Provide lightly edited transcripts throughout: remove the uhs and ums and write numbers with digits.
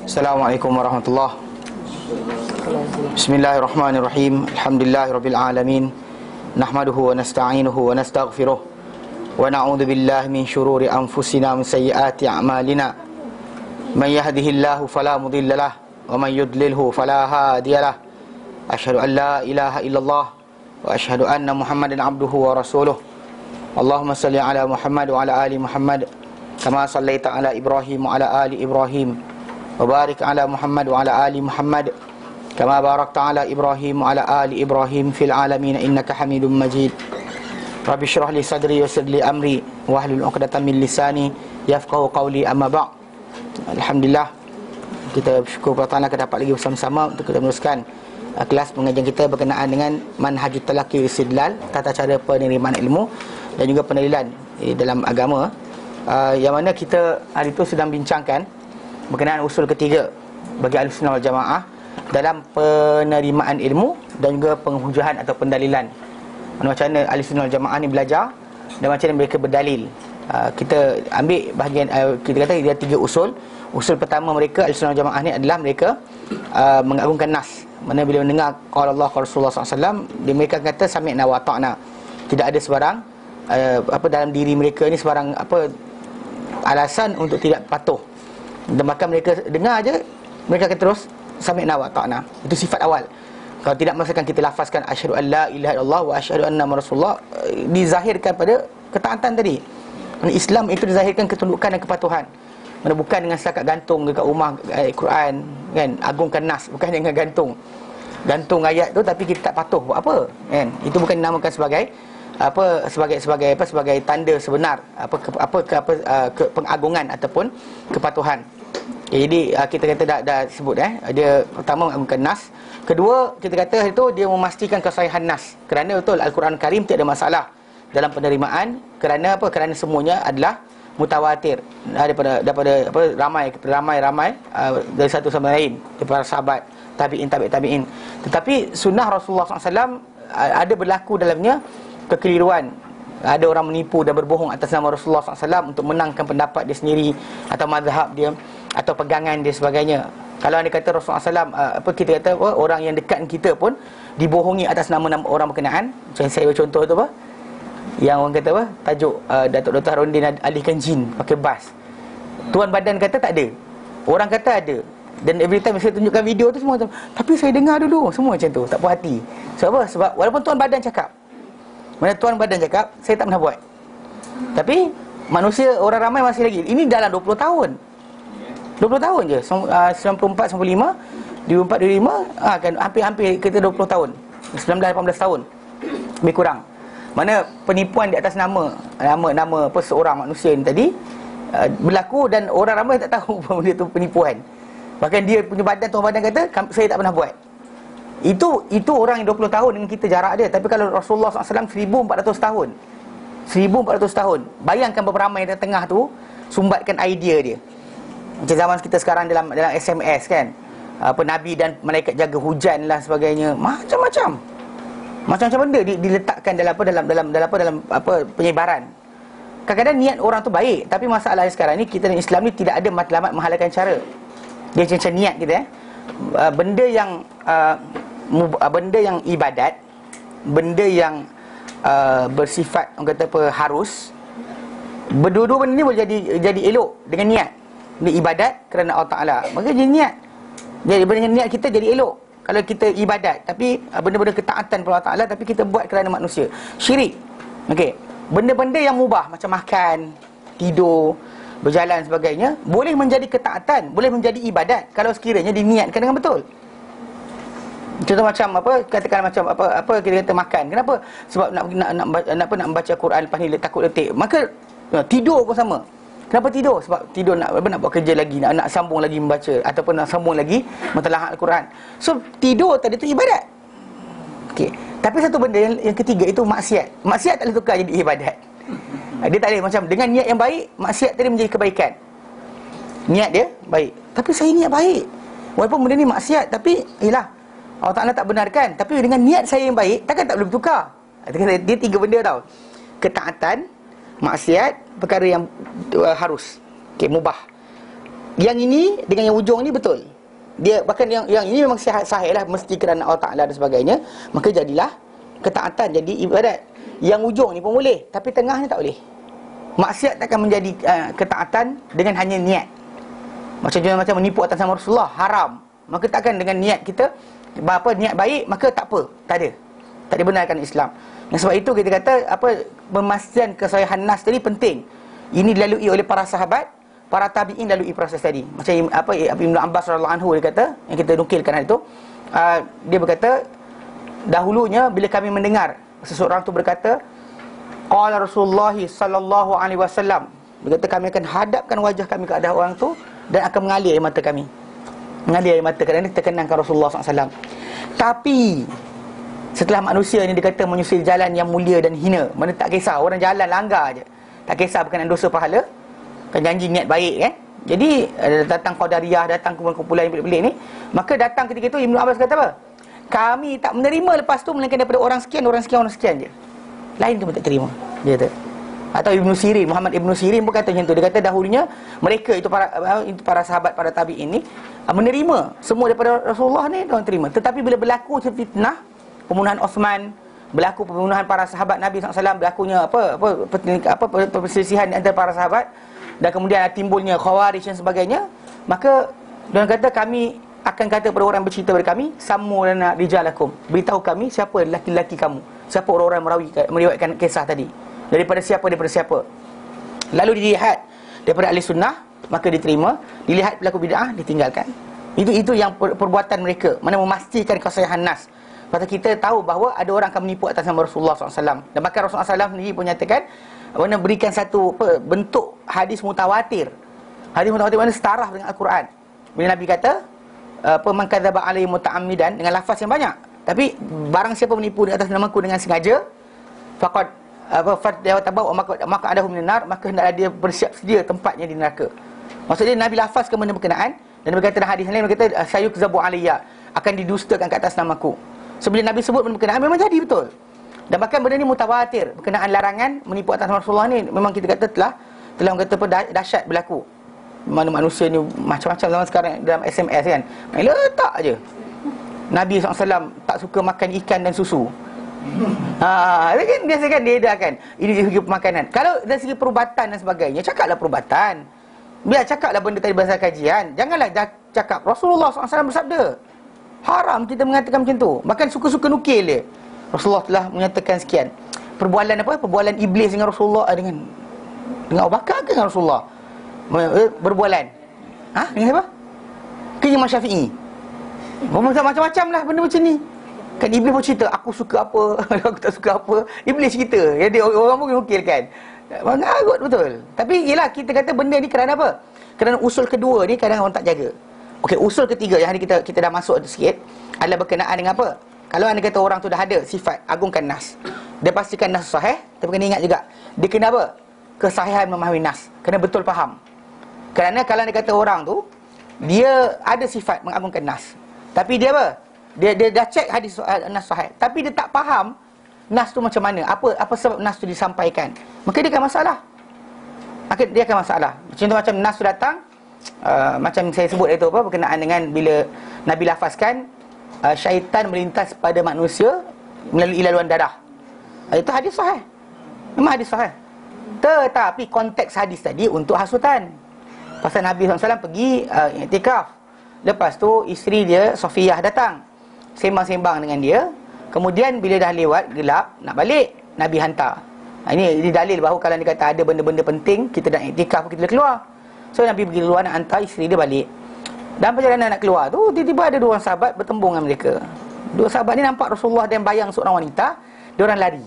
Assalamualaikum warahmatullahi. Bismillahirrahmanirrahim. Alhamdulillahirabbil alamin. Nahmaduhu wa nasta'inuhu wa nastaghfiruh. Wa na'udzu billahi min shururi anfusina wa min sayyiati a'malina. Man yahdihillahu fala mudhillalah wa man yudlilhu fala hadiyalah. Asyhadu an la ilaha illallah wa asyhadu anna Muhammadan abduhu wa rasuluh. Allahumma salli ala Muhammad wa ala ali Muhammad kama sallaita ala Ibrahim wa ala ali Ibrahim. Wa barik ala Muhammad wa ala ali Muhammad kama barakta ala Ibrahim wa ala ali Ibrahim fil alamin innaka Hamidum Majid. Rabbi shrah li sadri wa yassir li amri wahlul 'uqdatam min lisani yafqahu qawli, amma ba'd. Alhamdulillah, kita bersyukur kepada Allah kita dapat lagi bersama-sama untuk kita meneruskan kelas pengajian kita berkenaan dengan manhajut talaqi istidlal, tata cara penerimaan ilmu dan juga pendalilan dalam agama, yang mana kita hari itu sedang bincangkan berkenaan usul ketiga bagi Ahlussunnah wal Jamaah dalam penerimaan ilmu dan juga penghujahan atau pendalilan. Macam mana Ahlussunnah wal Jamaah ni belajar dan macam mana mereka berdalil. Kita ambil bahagian, kita kata dia tiga usul. Usul pertama mereka Ahlussunnah wal Jamaah ni adalah mereka mengagungkan nas. Mana bila mendengar qala Allah qala Rasulullah SAW, mereka kata sami'na wa ata'na. Tidak ada sebarang dalam diri mereka ni sebarang alasan untuk tidak patuh. Dan bahkan mereka dengar aja, mereka akan terus sami'na wa ta'na. Itu sifat awal. Kalau tidak masakan kita lafazkan asyhadu an la ilaha illallah wa asyhadu anna Rasulullah, dizahirkan pada ketaatan tadi. Islam itu dizahirkan ketundukan dan kepatuhan. Mana bukan dengan setakat gantung dekat rumah ayat Quran kan, agungkan nas, bukan dengan gantung ayat tu tapi kita tak patuh buat apa kan. Itu bukan dinamakan sebagai sebagai tanda sebenar pengagungan ataupun kepatuhan. Jadi kita kata dah sebut dia pertama mengagungkan nas, kedua kita kata itu dia memastikan kesahihan nas, kerana betul Al-Quran Karim tiada masalah dalam penerimaan, kerana apa? Kerana semuanya adalah mutawatir daripada ramai dari satu sama lain, daripada sahabat, tabi'in. Tetapi sunnah Rasulullah SAW ada berlaku dalamnya kekeliruan. Ada orang menipu dan berbohong atas nama Rasulullah SAW untuk menangkan pendapat dia sendiri atau mazhab dia atau pegangan dia sebagainya. Kalau anda kata Rasulullah SAW, kita kata orang yang dekat kita pun dibohongi atas nama-nama orang berkenaan. Macam saya contoh tu yang orang kata tajuk Datuk Dr. Harudin alihkan jin pakai bas. Tuan badan kata tak ada, orang kata ada. Dan every time saya tunjukkan video tu semua macam, tapi saya dengar dulu, semua macam tu, tak puas hati. Sebab apa? Sebab walaupun tuan badan cakap, saya tak pernah buat. Tapi manusia, orang ramai masih lagi. Ini dalam 20 tahun 20 tahun je, 94, 95, 24, 25, kan hampir kita 20 tahun, 19, 18 tahun lebih kurang. Mana penipuan di atas nama seorang manusia ni tadi berlaku dan orang ramai tak tahu bahawa dia tu penipuan. Bahkan dia punya tuan badan kata saya tak pernah buat. Itu orang yang 20 tahun dengan kita jarak dia. Tapi kalau Rasulullah SAW 1400 tahun 1400 tahun, bayangkan berapa ramai di tengah tu sumbatkan idea dia. Macam zaman kita sekarang dalam SMS kan, Nabi dan malaikat jaga hujan lah sebagainya, macam-macam benda diletakkan dalam penyebaran. Kadang-kadang niat orang tu baik, tapi masalahnya sekarang ni kita dalam Islam ni tidak ada matlamat menghalalkan cara. Dia macam niat kita benda yang ibadat, benda yang bersifat orang kata harus, berdua-dua benda ni boleh jadi elok dengan niat. Ini ibadat kerana Allah Ta'ala, maka jadi niat. Jadi dengan niat kita jadi elok. Kalau kita ibadat tapi benda-benda ketaatan kepada Allah Ta'ala tapi kita buat kerana manusia, syirik. Okey, benda-benda yang mubah macam makan, tidur, berjalan sebagainya boleh menjadi ketaatan, boleh menjadi ibadat kalau sekiranya diniatkan dengan betul. Contoh macam katakan macam kita kata makan. Kenapa? Sebab nak membaca Quran lepas ni takut letih. Maka tidur pun sama. Kenapa tidur? Sebab tidur nak buat kerja lagi, nak sambung lagi membaca ataupun nak sambung lagi mentelaah Al-Quran. So tidur tadi tu ibadat. Okey. Tapi satu benda yang ketiga itu maksiat. Maksiat tak boleh tukar jadi ibadat. Dia tak boleh macam dengan niat yang baik, maksiat tadi menjadi kebaikan. Niat dia baik, tapi saya niat baik. Walaupun benda ni maksiat, tapi yalah, Allah Ta'ala tak benarkan. Tapi dengan niat saya yang baik, takkan tak boleh bertukar. Dia tiga benda tau. Ketaatan, maksiat, perkara yang harus, mubah. Yang ini dengan yang ujung ni betul. Dia bahkan yang ini memang sahih lah, mesti kerana Allah Ta'ala dan sebagainya. Maka jadilah ketaatan, jadi ibadat. Yang ujung ni pun boleh, tapi tengah ni tak boleh. Maksiat takkan menjadi ketaatan dengan hanya niat. Macam menipu atas nama Rasulullah, haram. Maka takkan dengan niat kita niat baik, maka tak apa, tak dibenarkan Islam. Yang sebab itu kita kata memastikan kesahihan nas tadi penting. Ini dilalui oleh para sahabat, para tabi'in lalui proses tadi. Macam Ibnu Abbas radhiyallahu anhu dia kata, yang kita nukilkan itu, dia berkata, dahulunya bila kami mendengar seseorang tu berkata, qala Rasulullah sallallahu alaihi wasallam, dia kata kami akan hadapkan wajah kami ke arah orang tu dan akan mengalir air mata kami. Mengalir air mata kerana terkenangkan Rasulullah SAW. Tapi setelah manusia ni dikata menyusul jalan yang mulia dan hina, mana tak kisah, orang jalan langgar je, tak kisah berkenaan dosa pahala, kan janji niat baik kan. Jadi datang Qadariyah, datang kumpulan yang pelik-pelik ni, maka datang ketika itu Ibnu Abbas kata apa? Kami tak menerima lepas tu melainkan daripada orang sekian je. Lain tu pun tak terima, dia kata. Atau Ibnu Sirin, Muhammad Ibnu Sirin pun kata macam tu. Dia kata dahulunya mereka itu para sahabat, para tabi'in ni menerima semua daripada Rasulullah ni, dia terima. Tetapi bila berlaku fitnah, pembunuhan Osman, berlaku pembunuhan para sahabat Nabi SAW, berlakunya perselisihan antara para sahabat, dan kemudian timbulnya Khawarij dan sebagainya, maka dia kata kami akan kata kepada orang yang bercerita kepada kami, samu lana rijalakum, beritahu kami siapa lelaki-lelaki kamu, siapa orang-orang meriwayatkan kisah tadi, daripada siapa. Lalu dilihat daripada ahli sunnah, maka diterima. Dilihat pelaku bid'ah, ditinggalkan. Itu yang perbuatan mereka, mana memastikan kesahihan nas. Pasal kita tahu bahawa ada orang akan menipu atas nama Rasulullah SAW. Dan bahkan Rasulullah SAW sendiri pun nyatakan, mana berikan satu bentuk hadis mutawatir. Hadis mutawatir mana setaraf dengan Al-Quran. Bila Nabi kata, man kadzaba alaihi muta'ammidan, dengan lafaz yang banyak. Tapi barang siapa menipu di atas namaku dengan sengaja, faqad maka ada minar, maka hendaklah dia bersiap sedia tempatnya di neraka. Maksudnya Nabi lafazkan benda berkenaan, dan dia berkata dalam hadis lain, dia berkata sayukzabu alayya, akan didustakan ke atas namaku. Sebelum Nabi sebut benda berkenaan, memang jadi betul. Dan bahkan benda ni mutawatir, berkenaan larangan menipu atas nama Rasulullah ni, memang kita kata telah kata dahsyat berlaku. Mana manusia ni macam-macam zaman sekarang dalam SMS kan, main letak je Nabi SAW tak suka makan ikan dan susu. Dia kan biasa kan dia edarkan. Ini dari segi pemakanan. Kalau dari segi perubatan dan sebagainya, cakaplah perubatan. Biar cakaplah benda tadi bahasa kajian. Janganlah cakap Rasulullah SAW bersabda. Haram kita mengatakan macam tu. Bahkan suka-suka nukil dia. Rasulullah telah menyatakan sekian. Perbualan apa? Perbualan iblis dengan Rasulullah, dengan Abu Bakar ke dengan Rasulullah? Berbualan. Dengan siapa? Ke Imam Syafi'i. Macam-macam lah benda macam ni. Kan iblis pun cerita, aku suka apa, aku tak suka apa. Iblis cerita. Jadi orang pun nukil kan. Mengarut betul. Tapi yelah, kita kata benda ni kerana apa? Kerana usul kedua ni kadang orang tak jaga. Okey, usul ketiga yang kita dah masuk sikit adalah berkenaan dengan apa? Kalau anda kata orang tu dah ada sifat agungkan nas, dia pastikan nas sahih, tapi kena ingat juga, dia kena apa? Kesahihan memahami nas, kena betul faham. Kerana kalau anda kata orang tu dia ada sifat mengagungkan nas, tapi dia apa? Dia dah cek hadis nas sahih, tapi dia tak faham nas tu macam mana, apa sebab nas tu disampaikan, maka dia akan masalah. Dia akan masalah. Contoh macam nas tu datang, macam saya sebut itu berkenaan dengan bila Nabi lafazkan syaitan melintas pada manusia melalui laluan darah. Itu hadis sahih. Memang hadis sahih. Tetapi konteks hadis tadi untuk hasutan. Pasal Nabi SAW pergi iktikaf. Lepas tu isteri dia Safiyah datang, sembang-sembang dengan dia. Kemudian bila dah lewat gelap nak balik, Nabi hantar. Ini dalil bahawa kalau dia kata ada benda-benda penting, kita nak iktikaf, kita boleh keluar. So Nabi pergi keluar nak hantar isteri dia balik. Dalam perjalanan nak keluar tu, tiba-tiba ada dua orang sahabat bertembung dengan mereka. Dua sahabat ni nampak Rasulullah dan bayang seorang wanita. Diorang lari.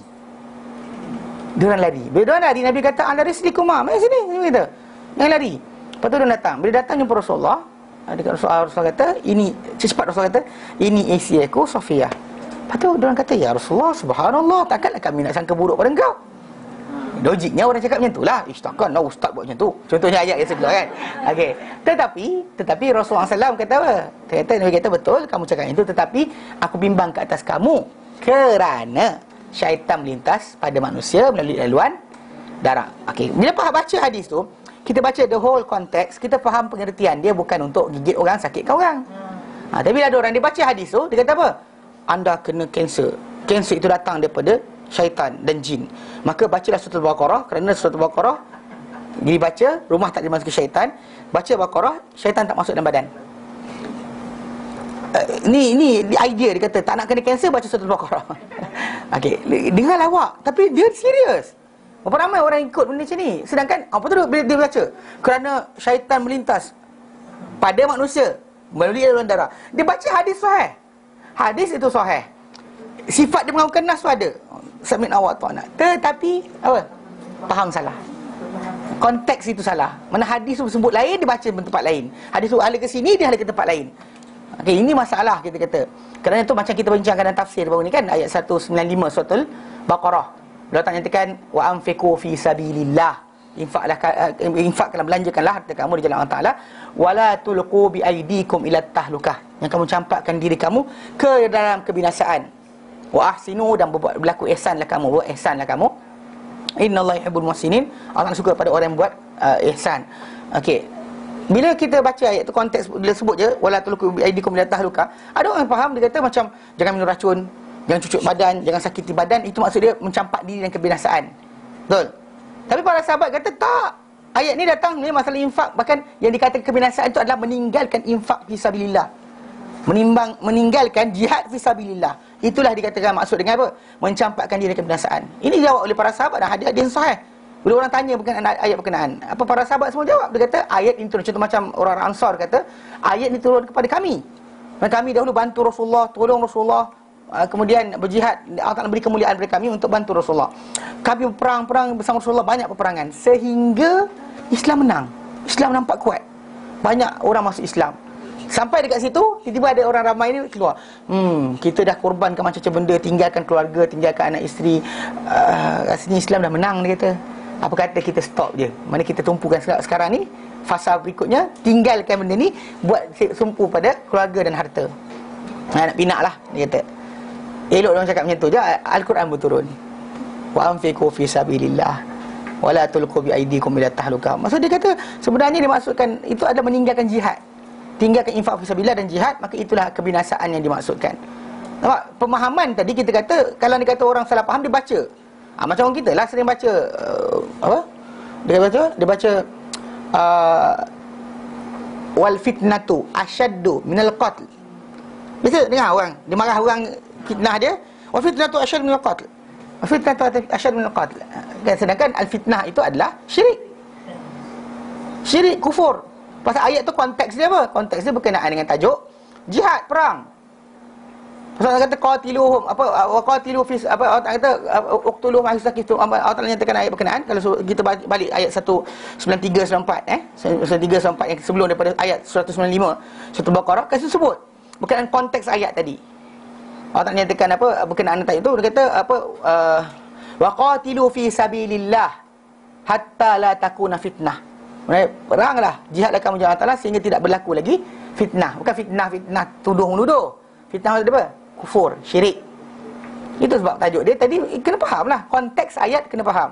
Bila diorang lari, Nabi kata, anda rislikuma, mari sini. Nabi kata, jangan lari. Lepas tu diorang datang. Bila datang jumpa Rasulullah, Rasulullah kata, cepat Rasulullah kata, ini isteri aku Safiyah. Lepas tu diorang kata, ya Rasulullah, subhanallah, takkanlah kami nak sangka buruk pada engkau. Logiknya orang cakap macam tu lah. Takkanlah ustaz buat macam tu. Contohnya ayat yang sebelah kan. Okey. Tetapi Rasulullah SAW kata apa? Nabi kata betul kamu cakap itu, tetapi aku bimbang ke atas kamu kerana syaitan melintas pada manusia melalui laluan darah. Okey. Bila baca hadis tu, kita baca the whole context, kita faham pengertian dia bukan untuk gigit orang, sakitkan orang. Tapi bila ada orang dia baca hadis tu, dia kata apa? Anda kena kanser. Kanser itu datang daripada syaitan dan jin. Maka bacalah surah Al-Baqarah, kerana surah Al-Baqarah dibaca, rumah tak dimasuki syaitan. Baca Baqarah, syaitan tak masuk dalam badan. Ni idea dia kata, tak nak kena kanser, baca surah Al-Baqarah. Okey, dengar lawak, tapi dia serius. Berapa ramai orang ikut benda macam ni. Sedangkan apa tu bila dia baca, kerana syaitan melintas pada manusia melalui aliran darah. Dia baca hadis sahih. Hadis itu sahih. Sifat dia mengamalkan nas tu ada. Submit awak ta'na. Tetapi apa? Faham salah. Konteks itu salah. Mana hadis tu sebut lain, dia baca tempat lain. Hadis tu ala ke sini, dia ala ke tempat lain. Okey, ini masalah kita kata. Kerana itu macam kita bincangkan dalam tafsir baru ni kan, ayat 195 surah Al-Baqarah. Allah Ta'ala nyatakan wa anfiqu fi sabilillah. Infakkanlah, belanjakanlah harta kamu di jalan Allah Ta'ala. Wala tulqu bi aydikum ila tahlukah. Yang kamu campakkan diri kamu ke dalam kebinasaan. Wa ahsinu, dan berlaku ihsanlah kamu, buat ihsanlah kamu. Innallaha yuhibbul muhsinin. Allah suka pada orang yang buat ihsan. Okey. Bila kita baca ayat tu, konteks dia sebut je wala tulqu bi aydikum ila tahlukah. Ada orang yang faham, dia kata macam jangan minum racun, jangan cucuk badan, jangan sakiti badan. Itu maksud dia mencampak diri dan kebinasaan. Betul? Tapi para sahabat kata tak. Ayat ni datang ni masalah infak. Bahkan yang dikatakan kebinasaan itu adalah meninggalkan infak fisabilillah. Meninggalkan jihad fisabilillah. Itulah dikatakan maksud dengan apa? Mencampakkan diri dan kebinasaan. Ini dijawab oleh para sahabat dan hadis-hadis sahih. Bila orang tanya berkenaan ayat berkenaan, apa para sahabat semua jawab? Dia kata ayat ini turun. Contoh macam orang Ansar kata, ayat ini turun kepada kami. Dan kami dahulu bantu Rasulullah, tolong Rasulullah, kemudian berjihad. Allah Ta'ala beri kemuliaan kepada kami untuk bantu Rasulullah. Kami perang bersama Rasulullah, banyak peperangan, sehingga Islam menang. Islam nampak kuat, banyak orang masuk Islam. Sampai dekat situ, tiba-tiba ada orang ramai ni keluar, kita dah korbankan macam-macam benda, tinggalkan keluarga, tinggalkan anak isteri, rasanya Islam dah menang, dia kata. Apa kata kita stop je? Mana kita tumpukan sekarang ni, fasa berikutnya, tinggalkan benda ni, buat sumpu pada keluarga dan harta. Nak pinak lah, dia kata. Elok orang cakap macam tu je. Al-Quran berturun, wa anfiqu fi sabilillah wala tulqu bi aydikum ila tahlukah. Maksud dia kata sebenarnya dimaksudkan itu adalah meninggalkan jihad, tinggalkan infak fisabilillah dan jihad. Maka itulah kebinasaan yang dimaksudkan. Nampak? Pemahaman tadi kita kata, kalau dia kata orang salah faham, dia baca macam orang kita lah sering baca apa? Dia baca wal fitnatu asyaddu minal qatl. Biasa dengar orang, dia marah orang fitnah dia, wal fitnatu asyaddu minal qatl. Wal fitnatu asyaddu minal qatl. Sedangkan al fitnah itu adalah syirik. Syirik, kufur. Pasal ayat tu konteks dia apa? Konteks dia berkenaan dengan tajuk jihad, perang. Pasal Allah kata qatiluhum, apa waqatilu fi apa, Allah kata uqtuluhum haitsu Allah Taala nyatakan ayat berkenaan. Kalau kita balik ayat 193 94 193 94 yang sebelum daripada ayat 195 surah Al-Baqarah, kasi sebut berkenaan konteks ayat tadi. Allah Taala nyatakan apa berkenaan ayat itu, dia kata apa waqatilu fi sabilillah hatta la takuna fitnah. Peranglah, jihadlah kamu jalan Allah sehingga tidak berlaku lagi fitnah. Bukan fitnah tuduh menuduh. Fitnah maksud apa? Kufur, syirik. Itu sebab tajuk dia tadi kena faham lah. Konteks ayat kena faham.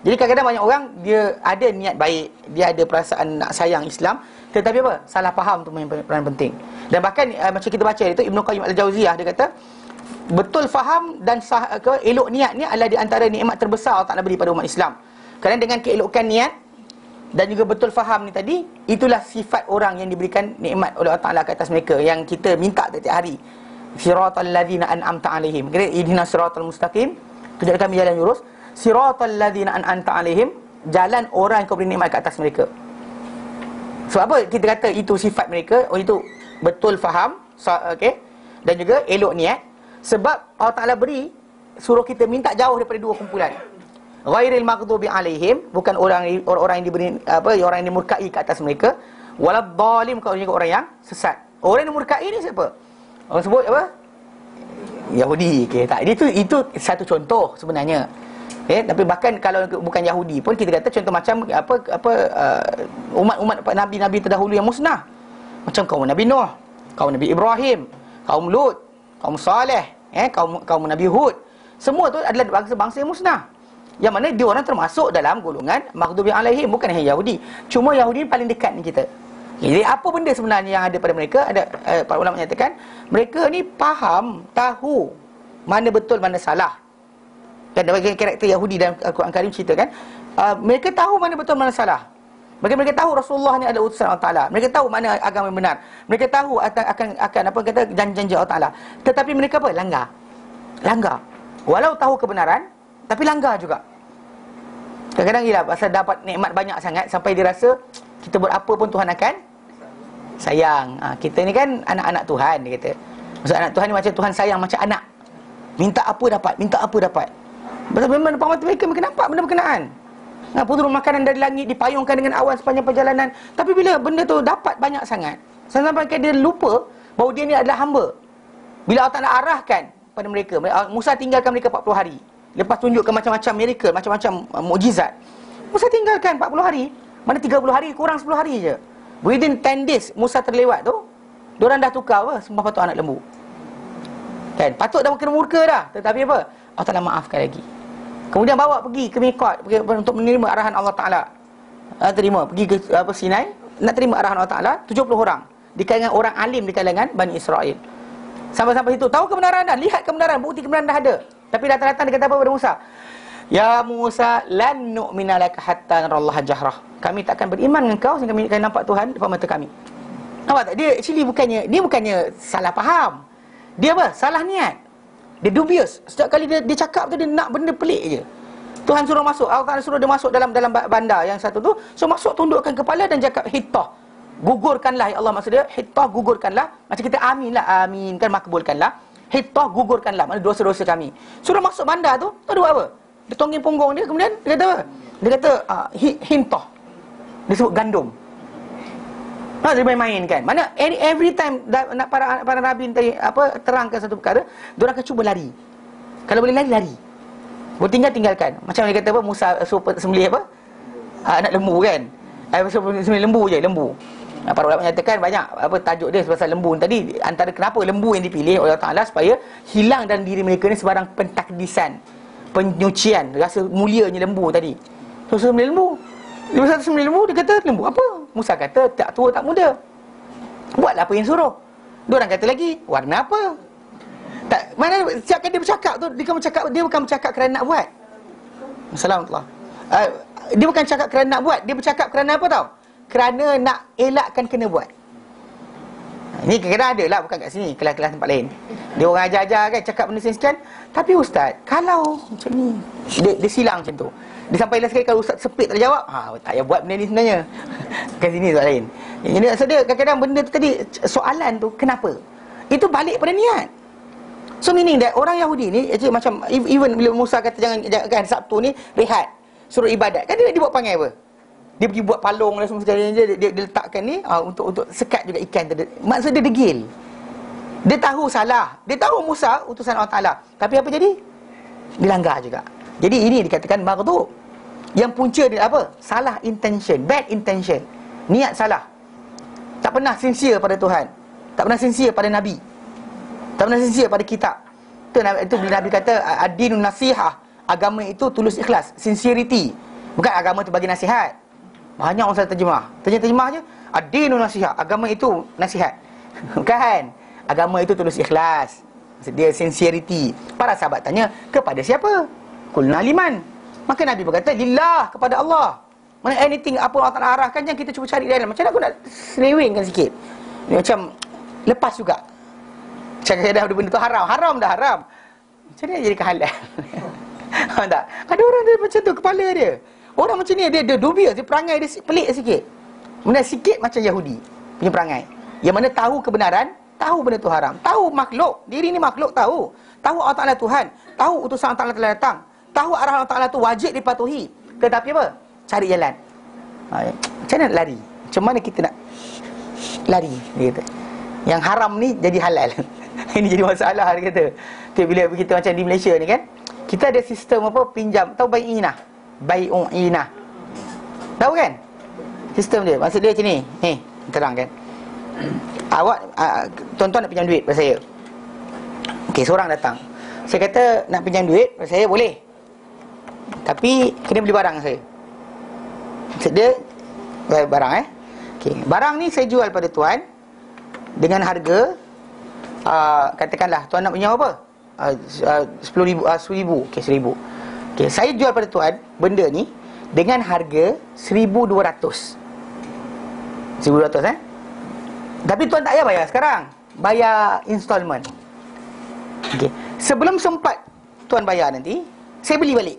Jadi kadang-kadang banyak orang dia ada niat baik, dia ada perasaan nak sayang Islam, tetapi apa? Salah faham tu peranan penting. Dan bahkan macam kita baca itu Ibnu Qayyim Al-Jauziyah, dia kata betul faham dan elok niat ni adalah di antara nikmat terbesar Allah Ta'ala beri pada umat Islam. Kerana dengan keelokan niat dan juga betul faham ni tadi, itulah sifat orang yang diberikan nikmat oleh Allah Ta'ala ke atas mereka, yang kita minta setiap hari. Siratal ladzina an'amta alaihim. Kira ihdinas siratal mustaqim, tunjukkan kami jalan lurus. Siratal ladzina an'amta alaihim, jalan orang yang kau beri nikmat ke atas mereka. Sebab apa kita kata itu sifat mereka? Oh, itu betul faham, okey, dan juga elok niat. Sebab Allah Ta'ala beri, suruh kita minta jauh daripada dua kumpulan. Ghairil maghdubi alaihim, bukan orang yang diberi apa, orang yang dimurkai ke atas mereka. Waladhdallin, bukan juga orang yang sesat. Orang yang dimurkai ni siapa? Orang sebut apa? Yahudi. Okey, tak. Itu satu contoh sebenarnya. Tapi bahkan kalau bukan Yahudi pun kita kata contoh macam umat-umat nabi-nabi terdahulu yang musnah. Macam kaum Nabi Nuh, kaum Nabi Ibrahim, kaum Lut, kaum Saleh, kaum Nabi Hud. Semua tu adalah bangsa-bangsa yang musnah. Yang mana dia orang termasuk dalam golongan maghdubi alaihim, bukan hanya Yahudi. Cuma Yahudi paling dekat dengan kita. Jadi apa benda sebenarnya yang ada pada mereka? Ada para ulama menyatakan mereka ni faham, tahu mana betul mana salah. Dan bagi karakter Yahudi dalam Al-Quran Karim ceritakan, mereka tahu mana betul mana salah. Mereka tahu Rasulullah ni adalah utusan Allah Taala. Mereka tahu mana agama yang benar. Mereka tahu akan apa kata janji-janji Allah Taala. Tetapi mereka apa? Langgar. Walau tahu kebenaran, tapi langgar juga. Kadang-kadang gila pasal dapat nikmat banyak sangat sampai dia rasa kita buat apa pun Tuhan akan sayang. Kita ni kan anak-anak Tuhan, dia kata. Maksud anak Tuhan ni macam Tuhan sayang macam anak. Minta apa dapat. Betul memang depan mata mereka nampak benda berkenaan. Turun makanan dari langit, dipayungkan dengan awan sepanjang perjalanan. Tapi bila benda tu dapat banyak sangat, sampai dia lupa bahawa dia ni adalah hamba. Bila Allah Ta'ala arahkan pada mereka, Musa tinggalkan mereka 40 hari. Lepas tunjukkan macam-macam miracle, macam-macam mukjizat. Musa tinggalkan 40 hari. Mana 30 hari, kurang 10 hari je. Within 10 days Musa terlewat tu, diorang dah tukar apa? Sembah patung anak lembu. Kan? Patut dah kena murka dah. Tetapi apa? Allah Ta'ala maafkan lagi. Kemudian bawa pergi ke Miqat untuk menerima arahan Allah Ta'ala. Pergi ke Sinai, nak terima arahan Allah Ta'ala. 70 orang di kalangan orang alim di kalangan Bani Israel. Sampai-sampai situ tahu kebenaran dah, lihat kebenaran, bukti kebenaran dah ada. Tapi datang-datang dia kata apa pada Musa? Ya Musa, lan nu'mina laka hatta narallaha jahrah. Kami takkan beriman dengan kau sehingga kami akan nampak Tuhan depan mata kami. Nampak tak? Dia actually bukannya salah faham. Dia apa? Salah niat. Dia dubious. Setiap kali dia cakap tu, dia nak benda pelik je. Tuhan suruh masuk, Allah Ta'ala suruh dia masuk dalam bandar yang satu tu. So masuk, tundukkan kepala dan cakap hittah, gugurkanlah. Ya Allah, maksud dia hittah, gugurkanlah. Macam kita amin lah, amin kan, makbulkanlah. Hittah, gugurkanlah, mana dosa-dosa kami. Suruh masuk bandar tu, tahu dia buat apa? Dia tongging punggung dia, kemudian dia kata apa? Dia kata hintah. Dia sebut gandum. Dia main-main kan. Mana every time nak para nabi terangkan satu perkara, dia orang akan cuba lari. Kalau boleh lari. Boleh tinggalkan. Macam dia kata apa, Musa sembelih apa? Anak lembu kan. Sembelih lembu je, lembu. Para ulama menyatakan banyak tajuk dia pasal lembu tadi. Antara kenapa lembu yang dipilih oleh Allah Ta'ala supaya hilang dalam diri mereka ni sebarang pentakdisan, penyucian, rasa mulianya lembu tadi. So sembelih lembu. Dia satu sembelih lembu, dia kata lembu apa? Musa kata tak tua tak muda. Buatlah apa yang suruh. Dia orang kata lagi, warna apa? Tak, mana setiap kali dia bercakap tu, dia bukan bercakap kerana nak buat. Assalamualaikum. Dia bukan cakap kerana nak buat, dia bercakap kerana apa tau? Kerana nak elakkan kena buat. Ini kadang-kadang ada lah, bukan kat sini, kelas-kelas tempat lain. Dia orang ajar-ajar kan, cakap benda sekian. Tapi ustaz, kalau macam ni, dia silang macam tu. Dia sampai last sekali kalau ustaz sepit tak jawab, tak payah buat benda ni sebenarnya. Kat sini soal lain. Jadi maksud dia kadang-kadang benda tu tadi, soalan tu kenapa? Itu balik pada niat. So meaning that orang Yahudi ni actually macam even bila Musa kata jangan kan Sabtu ni rehat, suruh ibadat. Kan dia buat panggil apa? Dia pergi buat palung dan semua sekalian dia letakkan ni untuk sekat juga ikan tadi. Maksud dia degil. Dia tahu salah. Dia tahu Musa utusan Allah Ta'ala. Tapi apa jadi? Dilanggar juga. Jadi ini dikatakan maghdub. Yang punca dia apa? Salah intention, bad intention. Niat salah. Tak pernah sincere pada Tuhan. Tak pernah sincere pada Nabi. Tak pernah sincere pada kitab. Itu bila Nabi kata ad-dinun nasihah. Agama itu tulus ikhlas, sincerity. Bukan agama itu bagi nasihat. Banyak orang salah terjemah. Terjemah je ad-dinun nasihah. Agama itu nasihat. Bukan. Agama itu tulus ikhlas. Dia sincerity. Para sahabat tanya, kepada siapa? Qulna liman. Maka Nabi berkata, lillah, kepada Allah. Mana anything apa Allah Ta'ala arahkan, jangan kita cuba cari dalam. Macam mana aku nak selewengkan sikit? Macam lepas juga. Kadang-kadang benda tu haram. Haram dah haram. Macam mana jadi kehalal? Tak? Ada orang dia macam tu, kepala dia. Orang macam ni, dia dubious, dia perangai dia pelik sikit. Benda sikit macam Yahudi punya perangai. Yang mana tahu kebenaran, tahu benda tu haram. Tahu makhluk, diri ni makhluk tahu. Tahu Allah Ta'ala Tuhan. Tahu utusan Allah Ta'ala telah datang. Tahu arah Allah Ta'ala tu wajib dipatuhi. Tetapi apa? Cari jalan. Macam mana nak lari? Macam mana kita nak lari? Dia kata. Yang haram ni jadi halal. Ini jadi masalah, dia kata. Bila kita macam di Malaysia ni kan, kita ada sistem apa? Pinjam. Tahu bai'inah? Bai'inah. Tahu kan? Sistem dia. Maksud dia macam ni. Terang kan. Awak, tuan-tuan nak pinjam duit pada saya. Okey, seorang datang. Saya kata nak pinjam duit pada saya, boleh. Tapi kena beli barang saya. Maksud dia barang okay. Barang ni saya jual pada tuan dengan harga katakanlah tuan nak punya apa? 10,000, 10,000. Okay, 1,000. Okay, saya jual pada tuan benda ni dengan harga 1,200. 1,200 Tapi tuan tak payah bayar sekarang, bayar installment. Okay. Sebelum sempat tuan bayar nanti, saya beli balik.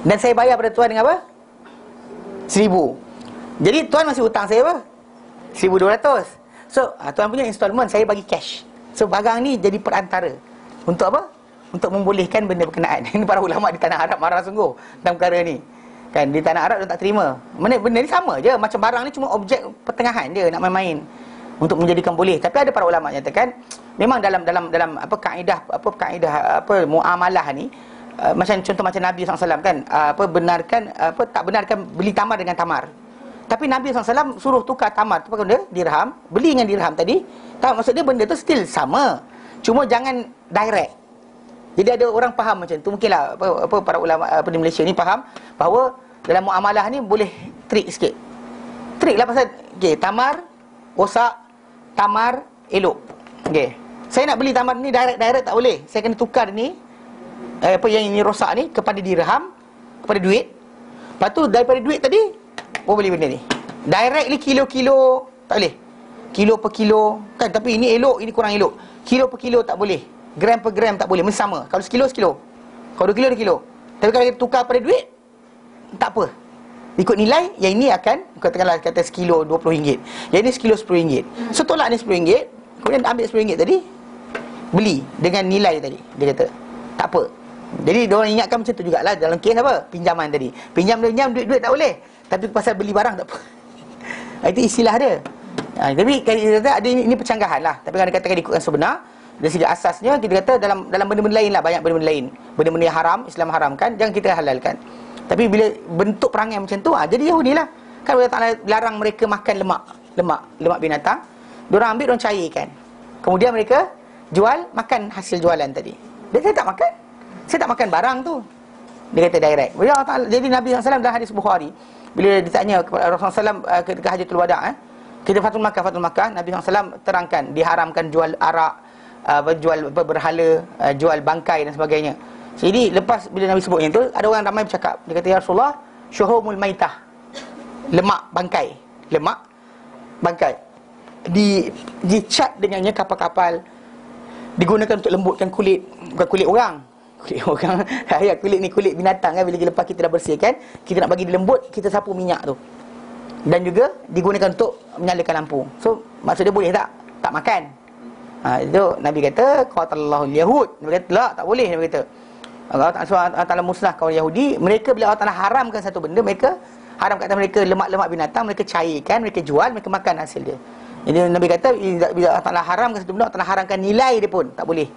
Dan saya bayar pada tuan dengan apa? 1,000. Jadi tuan masih hutang saya apa? 1,200. So tuan punya installment saya bagi cash. So barang ni jadi perantara. Untuk apa? Untuk membolehkan benda berkenaan. Ini para ulama di tanah Arab marah sungguh dalam perkara ni. Kan di tanah Arab dia tak terima. Benda ni sama je, macam barang ni cuma objek pertengahan dia nak main-main untuk menjadikan boleh. Tapi ada para ulama nyatakan memang dalam kaedah muamalah ni, macam contoh macam Nabi SAW kan, benarkan tak benarkan beli tamar dengan tamar. Tapi Nabi SAW suruh tukar tamar tu pakai benda dirham, beli dengan dirham tadi. Tak, maksud dia benda tu still sama, cuma jangan direct. Jadi ada orang faham macam tu. Mungkinlah para ulama di Malaysia ni faham bahawa dalam muamalah ni boleh trik sikit. Trik lah pasal tamar rosak, tamar elok. Saya nak beli tamar ni direct tak boleh. Saya kena tukar ni yang ini rosak ni kepada dirham, kepada duit. Lepas tu daripada duit tadi beli benda ni. Direct ni kilo-kilo tak boleh. Kilo per kilo kan, tapi ini elok, ini kurang elok. Kilo per kilo tak boleh. Gram per gram tak boleh, mesti sama. Kalau sekilo, sekilo. Kalau 2 kilo, 2 kilo. Tapi kalau kita tukar pada duit, tak apa. Ikut nilai, yang ini akan katakanlah kata sekilo RM20. Yang ini sekilo RM10. So tolak ni RM10, kemudian ambil RM10 tadi, beli dengan nilai tadi. Dia kata tak apa. Jadi diorang ingatkan macam tu jugalah dalam kes apa? Pinjaman tadi. Pinjam duit tak boleh. Tapi pasal beli barang tak apa. Itu istilah dia. Tapi kata ada ini percanggahan lah. Tapi kalau dikatakan ikutkan sebenar, dari segi asasnya kita kata dalam benda-benda lain lah, banyak benda-benda lain. Benda-benda yang haram, Islam haramkan, jangan kita halalkan. Tapi bila bentuk perangai macam tu, jadi Yahudi lah. Kan Allah Ta'ala larang mereka makan lemak binatang. Diorang ambil, diorang cairkan. Kemudian mereka jual, makan hasil jualan tadi. Dia saya tak makan. Saya tak makan barang tu. Dia kata direct. Jadi Nabi SAW dalam hadis Bukhari, bila ditanya kepada Rasulullah SAW ketika Hajatul Wada', kita Fatul Makkah, Nabi SAW terangkan diharamkan jual arak, jual berhala, jual bangkai dan sebagainya. Jadi lepas bila Nabi sebut yang tu, ada orang ramai bercakap. Dia kata, ya Rasulullah, syuhumul maitah, lemak bangkai. Dicat dengannya kapal-kapal, digunakan untuk lembutkan kulit. Bukan kulit orang. Kulit ni kulit binatang kan. Bila lepas kita dah bersihkan, kita nak bagi dia lembut, kita sapu minyak tu. Dan juga digunakan untuk menyalakan lampu. So maksud dia boleh tak makan. Itu Nabi kata qatallahu al-yahud. Nabi kata tak boleh. Nabi kata Allah Ta'ala musnah kaum Yahudi. Mereka bila Allah Ta'ala haramkan satu benda, mereka haramkan mereka lemak-lemak binatang, mereka cairkan, mereka jual, mereka makan hasil dia. Jadi Nabi kata bila Allah Ta'ala haramkan satu benda, Allah Ta'ala haramkan nilai dia pun tak boleh.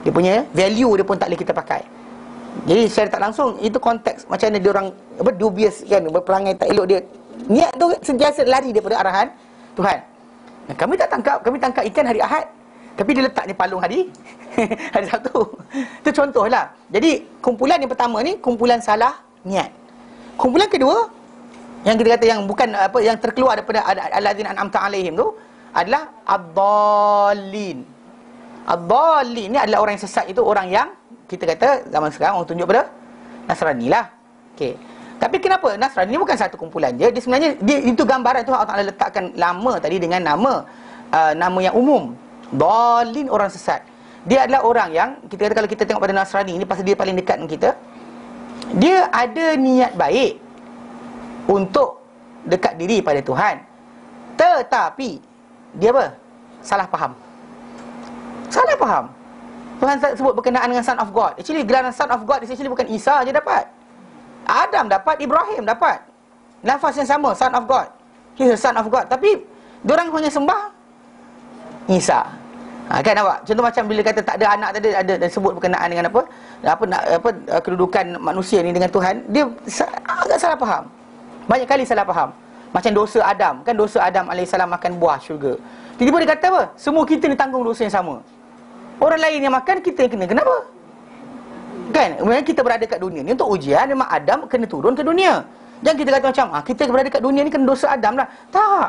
Dia punya value dia pun tak boleh kita pakai. Jadi secara tak langsung itu konteks macam mana dia orang dubious kan, berperangai tak elok dia. Niat tu sentiasa lari daripada arahan Tuhan. Kami tangkap ikan hari Ahad, tapi dia letak ni palung hari hari Sabtu. Itu contohlah. Jadi kumpulan yang pertama ni kumpulan salah niat. Kumpulan kedua yang kita kata yang bukan yang terkeluar daripada alladzina an'amta alaihim tu adalah ad-dallin. Ad-dallin ni adalah orang yang sesat, itu orang yang kita kata zaman sekarang orang tunjuk pada Nasrani lah. Okey. Tapi kenapa Nasrani ni bukan satu kumpulan je. Dia sebenarnya itu gambaran tu Allah Ta'ala letakkan nama tadi dengan nama yang umum. Dhalin, orang sesat. Dia adalah orang yang kita kata, kalau kita tengok pada Nasrani ni, pasal dia paling dekat dengan kita, dia ada niat baik untuk dekat diri pada Tuhan, tetapi dia apa? Salah faham. Tuhan sebut berkenaan dengan Son of God. Actually gelaran Son of God actually bukan Isa je dapat. Adam dapat, Ibrahim dapat. Lafaz yang sama, Son of God. He's a Son of God. Tapi diorang hanya sembah Isa. Kan nampak? Contoh macam bila kata tak ada anak tadi, ada sebut berkenaan dengan kedudukan manusia ni dengan Tuhan, dia agak salah faham. Banyak kali salah faham. Macam dosa Adam, kan dosa Adam AS makan buah syurga. Tiba-tiba dia kata apa? Semua kita ni tanggung dosa yang sama. Orang lain yang makan, kita yang kena. Kenapa? Kan? Memang kita berada kat dunia ni untuk ujian. Memang Adam kena turun ke dunia. Jangan kita kata macam, kita berada kat dunia ni kena dosa Adam lah. Tak.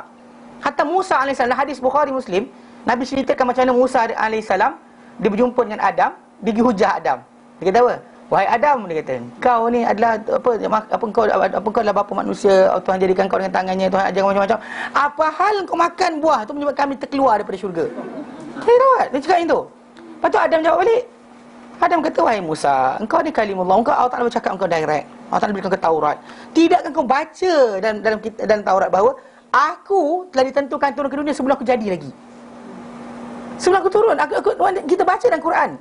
Hatta Musa AS, hadis Bukhari Muslim, Nabi ceritakan macam mana Musa AS, dia berjumpa dengan Adam, dia pergi hujah Adam. Dia kata apa? Wahai Adam, dia kata, kau ni adalah kau adalah bapa manusia, Tuhan jadikan kau dengan tangannya, Tuhan ajar macam-macam. Apa hal kau makan buah tu menyebabkan kami terkeluar daripada syurga? Dia cakap itu. Lepas tu Adam jawab balik. Adam kata, wahai Musa, engkau ni kalimullah, Allah Ta'ala bercakap engkau direct. Allah Ta'ala berikan kau Taurat. Tidakkah kau baca dalam Taurat bahawa aku telah ditentukan turun ke dunia sebelum aku jadi lagi? Sebelum aku turun, kita baca dalam Quran.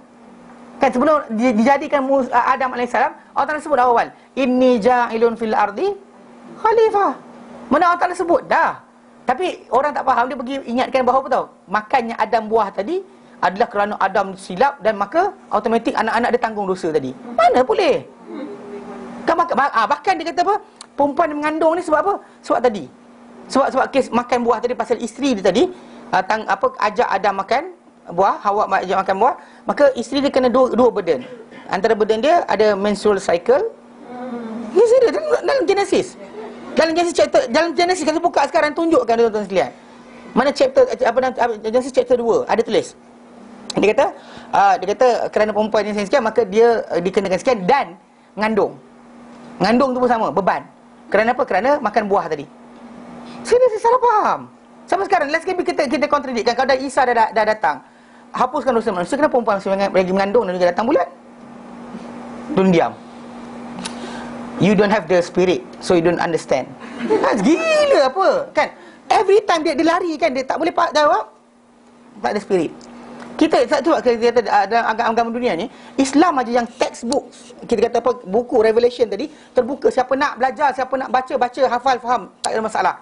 Kan sebelum dijadikan Adam AS, Allah Ta'ala sebut awal, inni ja'ilun fil ardi khalifah. Mana Allah Ta'ala sebut dah. Tapi orang tak faham, dia pergi ingatkan bahawa apa tahu? Makannya Adam buah tadi adalah kerana Adam silap dan maka automatik anak-anak dia tanggung dosa tadi. Mana boleh? Kan bahkan dia kata apa? Perempuan yang mengandung ni sebab apa? Sebab tadi. Sebab kes makan buah tadi pasal isteri dia tadi ajak Adam makan buah, Hawa ajak makan buah, maka isteri dia kena dua burden. Antara burden dia ada menstrual cycle. Ni serius dalam Genesis. Dalam Genesis kalau buka sekarang tunjukkan tuan-tuan sekalian. Mana chapter Genesis chapter 2 ada tulis. Dia kata kerana perempuan ni sekian maka dia dikenakan sekian dan mengandung. Mengandung tu pun sama, beban. Kerana apa? Kerana makan buah tadi. Sini saya salah faham. Sampai sekarang last kali kita kontradikkan. Kalau dah Isa dah datang, hapuskan dosa manusia, kenapa perempuan masih lagi mengandung dan juga datang bulan? Don't diam. You don't have the spirit, so you don't understand. Gila apa? Kan? Every time dia lari kan, dia tak boleh jawab. Tak ada spirit. Kita kata dalam agama dunia ni, Islam aja yang textbook, kita kata apa, buku Revelation tadi terbuka, siapa nak belajar, siapa nak baca, hafal, faham, tak ada masalah.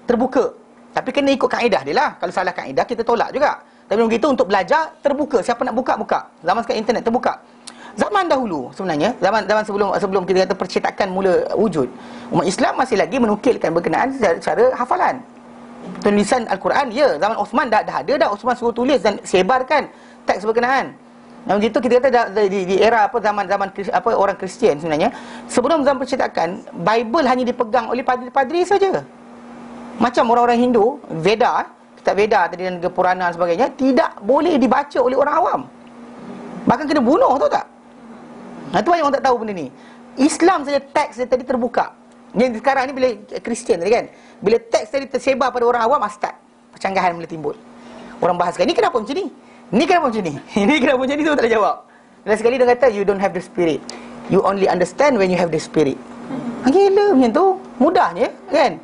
Terbuka. Tapi kena ikut kaedah dia lah. Kalau salah kaedah kita tolak juga. Tapi begitu untuk belajar terbuka, siapa nak buka. Zaman sekarang internet terbuka. Zaman dahulu sebenarnya, zaman sebelum kita kata percetakan mula wujud, umat Islam masih lagi menukilkan berkenaan secara hafalan. Tulisan Al-Quran, ya, zaman Osman dah ada dah. Osman suruh tulis dan sebarkan teks berkenaan. Dan begitu kita kata di era zaman orang Kristian sebenarnya, sebelum zaman percetakan, Bible hanya dipegang oleh padri-padri saja. Macam orang-orang Hindu, Veda, kitab Veda tadi dan Purana dan sebagainya tidak boleh dibaca oleh orang awam. Bahkan kena bunuh, tahu tak? Itu banyak orang tak tahu benda ni. Islam saja teks dia tadi terbuka. Yang sekarang ni bila Kristian tadi kan, bila teks tadi tersebar pada orang awam, start percanggahan mula timbul. Orang bahaskan, ni kenapa macam ni? Ni kenapa macam ni? Ini kenapa macam ni? Tu tak ada jawab. Dan sekali dia kata, you don't have the spirit. You only understand when you have the spirit. Gila macam tu. Mudahnya kan?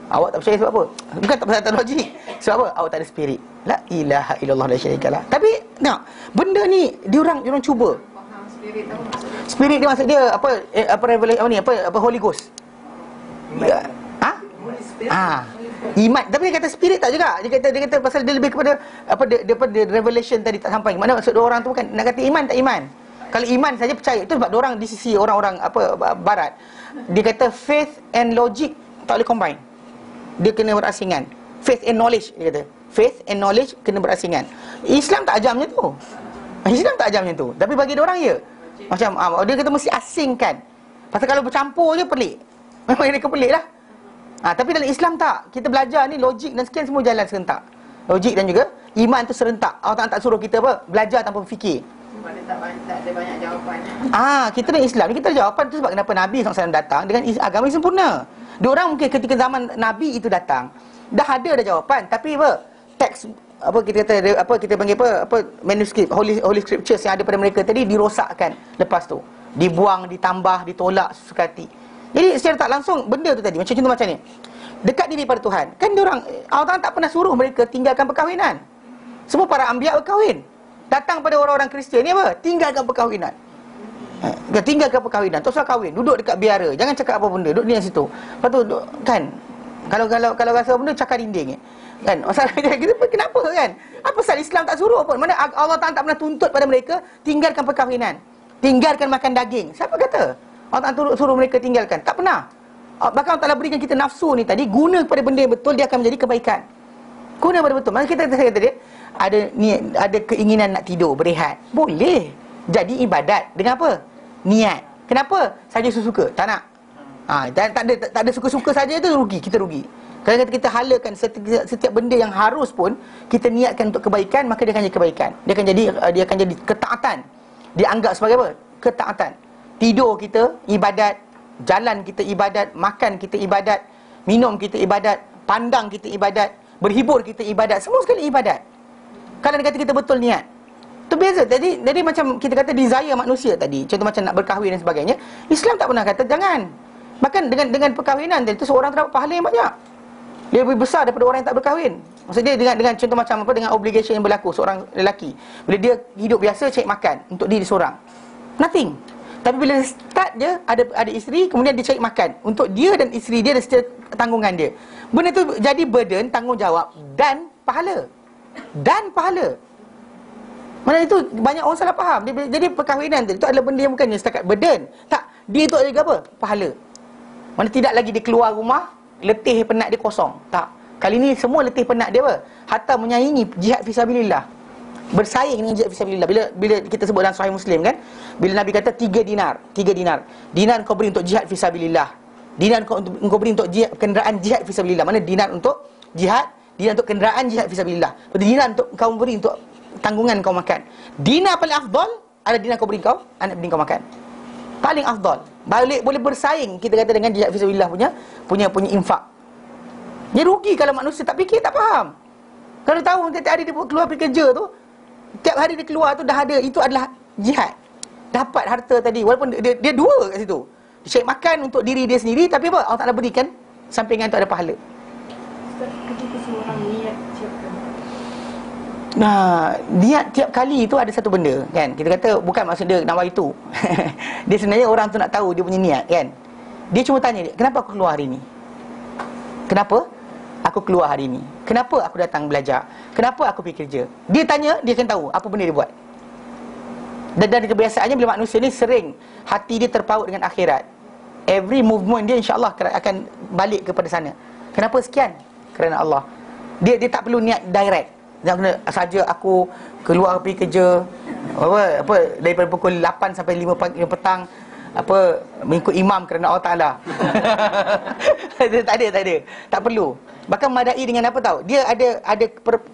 Awak tak percaya sebab apa? Bukan tak percaya, tak logik. Sebab apa? Awak tak ada spirit. La ilaha illallah la syarikalah. Tapi nak benda ni diorang cuba. Spirit dia maksud dia apa Holy Ghost. Iman. Tapi dia kata spirit tak juga. Dia kata pasal dia lebih kepada daripada revelation tadi tak sampai. Mana maksud orang tu bukan nak kata iman tak iman. Kalau iman saja percaya, itu sebab orang di sisi orang-orang barat. Dia kata faith and logic tak boleh combine. Dia kena berasingan. Faith and knowledge, dia kata. Faith and knowledge kena berasingan. Islam tak ajar macam tu. Islam tak ajar macam tu. Tapi bagi dia orang ya. Macam dia kata mesti asingkan. Pasal kalau bercampur je pelik. Memang dia pelik lah. Tapi dalam Islam tak. Kita belajar ni logik dan sekian semua jalan serentak. Logik dan juga iman tu serentak. Allah tak suruh kita belajar tanpa berfikir. Sebab dia tak ada banyak jawapan. Kita dalam Islam ni kita ada jawapan. Tu sebab kenapa Nabi SAW datang dengan agama yang sempurna. Diorang mungkin ketika zaman Nabi itu datang dah ada jawapan, tapi teks kita panggil manuskrip holy scriptures yang ada pada mereka tadi dirosakkan lepas tu, dibuang, ditambah, ditolak sesuka hati. Jadi secara tak langsung benda tu tadi macam contoh macam ni, dekat diri pada Tuhan kan, diorang Allah tak pernah suruh mereka tinggalkan perkahwinan. Semua para anbiya berkahwin. Datang pada orang-orang Kristian ni tinggalkan perkahwinan. Tinggalkan perkahwinan, teruslah kahwin, duduk dekat biara, jangan cakap apa benda, duduk di situ. Lepas tu kan, kalau rasa benda cakap dinding kan. Masalahnya kita kenapa kan? Apa pasal Islam tak suruh pun? Mana Allah tak pernah tuntut pada mereka tinggalkan perkahwinan, tinggalkan makan daging. Siapa kata Allah tak suruh mereka tinggalkan? Tak pernah. Bahkan Allah Ta'ala berikan kita nafsu ni tadi, guna kepada benda yang betul, dia akan menjadi kebaikan. Guna pada betul. Maka kita kata tadi ada keinginan nak tidur, berehat, boleh jadi ibadat. Dengan apa? niat. Kenapa? Saja suka-suka, tak nak. Dan tak ada suka-suka saja tu rugi, kita rugi. Kalau kita halakan setiap benda yang harus pun kita niatkan untuk kebaikan, maka dia akan jadi kebaikan. Dia akan jadi ketaatan. Dia anggap sebagai apa? Ketaatan. Tidur kita ibadat, jalan kita ibadat, makan kita ibadat, minum kita ibadat, pandang kita ibadat, berhibur kita ibadat, semua sekali ibadat. Kalau dia kata kita betul niat, tu beza. Jadi macam kita kata desire manusia tadi, contoh macam nak berkahwin dan sebagainya, Islam tak pernah kata jangan. Bahkan dengan perkahwinan itu seorang terdapat pahala yang banyak. Dia lebih besar daripada orang yang tak berkahwin. Maksudnya dengan contoh macam apa, dengan obligation yang berlaku seorang lelaki, bila dia hidup biasa cari makan untuk diri seorang, nothing. Tapi bila start dia ada isteri, kemudian dia cari makan untuk dia dan isteri dia dan secara tanggungan dia, benda tu jadi burden, tanggungjawab dan pahala. Mana itu banyak orang salah faham. Jadi perkahwinan itu adalah benda yang bukannya setakat burden. Tak, dia itu adalah apa? Pahala. Mana tidak lagi dia keluar rumah, letih penat dia kosong. Tak. Kali ni semua letih penat dia apa? Hatta menyaingi jihad fisabilillah. Bersaing dengan jihad fisabilillah. Bila kita sebut dalam Sahih Muslim kan, bila Nabi kata 3 dinar. Dinar kau beri untuk jihad fisabilillah. Dinar kau beri untuk kenderaan jihad fisabilillah. Mana dinar untuk jihad, dinar untuk kenderaan jihad fisabilillah. Dinar untuk kau beri untuk tanggungan kau makan. Dinar paling afdal ada dinar kau beri kau anak bini kau makan. Paling afdal. Boleh bersaing kita kata dengan jihad fisabilillah punya infak. Dia rugi kalau manusia tak fikir, tak faham. Kalau tahu tiap hari dia keluar pergi kerja tu, tiap hari dia keluar tu dah ada, itu adalah jihad. Dapat harta tadi, walaupun dia dua kat situ. Dia cari makan untuk diri dia sendiri, tapi apa? Allah Ta'ala berikan sampingan tu ada pahala. Ketika seorang niat siapkan. Niat tiap kali itu ada satu benda kan. Kita kata bukan maksud dia nawai itu. Dia sebenarnya orang tu nak tahu dia punya niat kan. Dia cuma tanya dia, kenapa aku keluar hari ni? Kenapa aku keluar hari ni? Kenapa aku datang belajar? Kenapa aku pergi kerja? Dia tanya, dia akan tahu apa benda dia buat. Dan kebiasaannya bila manusia ni sering hati dia terpaut dengan akhirat, every movement dia insya-Allah akan balik kepada sana. Kenapa sekian? Kerana Allah. Dia tak perlu niat direct. Jangan kena saja aku keluar pergi kerja apa daripada pukul 8 sampai 5 pagi petang apa mengikut imam kerana Allah Taala. Tak ada. Tak perlu. Bahkan madai dengan apa tahu? Dia ada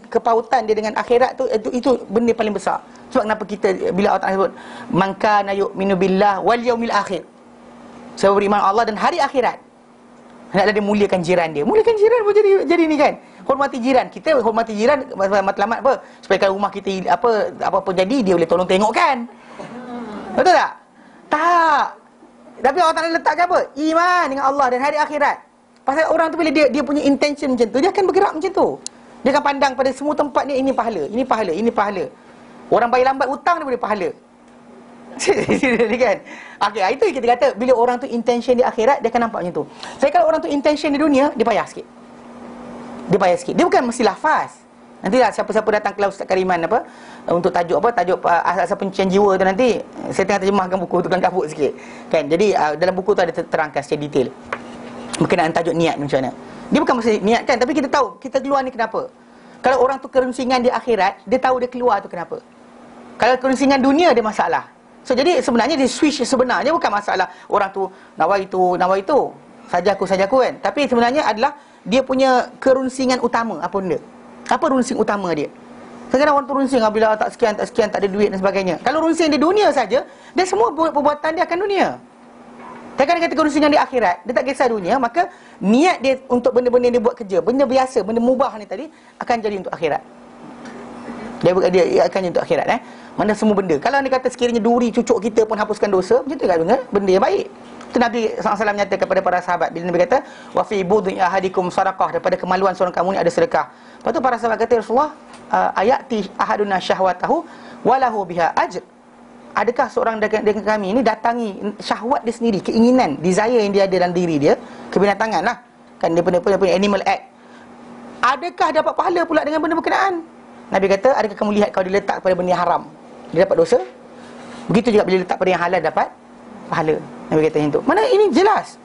kepautan dia dengan akhirat tu, itu benda paling besar. Sebab kenapa kita bila Allah Taala sebut man kana yu'minu billah wal yaumil akhir, siapa beriman Allah dan hari akhirat, hendaklah dia muliakan jiran dia. Muliakan jiran pun jadi ni kan. Hormati jiran. Kita hormati jiran matlamat apa? Supaya kalau rumah kita apa jadi dia boleh tolong tengokkan. Betul tak? Tak. Tapi Allah Ta'ala letakkan apa? Iman dengan Allah dan hari akhirat. Pasal orang tu bila dia punya intention macam tu, dia akan bergerak macam tu. Dia akan pandang pada semua tempat ni, ini pahala. Orang bayar lambat hutang dia boleh pahala. Kan? Okay, itu kita kata bila orang tu intention di akhirat, dia akan nampak macam tu. Jadi kalau orang tu intention di dunia, dia payah sikit. Dia bukan mesti lafaz. Nantilah siapa-siapa datang kelas Ustaz Kariman untuk tajuk asas penyucian jiwa tu, nanti saya tengah terjemahkan buku tu, kan kabut sikit kan. Jadi dalam buku tu ada terangkan secara detail berkenaan tajuk niat macam mana. Dia bukan mesti niat kan, tapi kita tahu kita keluar ni kenapa. Kalau orang tu kerunsingan di akhirat, dia tahu dia keluar tu kenapa. Kalau kerunsingan dunia, dia masalah. So jadi sebenarnya dia switch, sebenarnya bukan masalah orang tu nawai itu sajaku kan. Tapi sebenarnya adalah dia punya kerunsingan utama apa benda. Apa runsing utama dia? Kadang-kadang orang tu runsing bila tak sekian, tak ada duit dan sebagainya. Kalau runsing di dunia saja, dia semua perbuatan dia akan dunia. Tapi kalau kata kerunsingan di akhirat, dia tak kisah dunia, maka niat dia untuk benda-benda yang dia buat kerja, benda biasa, benda mubah ni tadi, akan jadi untuk akhirat. Dia akan jadi untuk akhirat. Mana semua benda. Kalau dia kata sekiranya duri cucuk kita pun hapuskan dosa, macam tu kan benda yang baik. Itu Nabi SAW nyatakan kepada para sahabat bila Nabi kata wa fi budhi ahadikum sadaqah, daripada kemaluan seorang kamu ni ada sedekah. Lepas tu para sahabat kata, Rasulullah, ayati ahaduna syahwatahu walahu biha ajr. Adakah seorang dengan kami ni datangi syahwat dia sendiri, keinginan, desire yang dia ada dalam diri dia, kebinatangan lah kan, dia punya animal act, adakah dapat pahala pula dengan benda berkenaan? Nabi kata, adakah kamu lihat kalau dia letak pada benda yang haram, dia dapat dosa? Begitu juga bila letak pada yang halal, dapat pahala. Nabi kata macam tu. Mana ini jelas.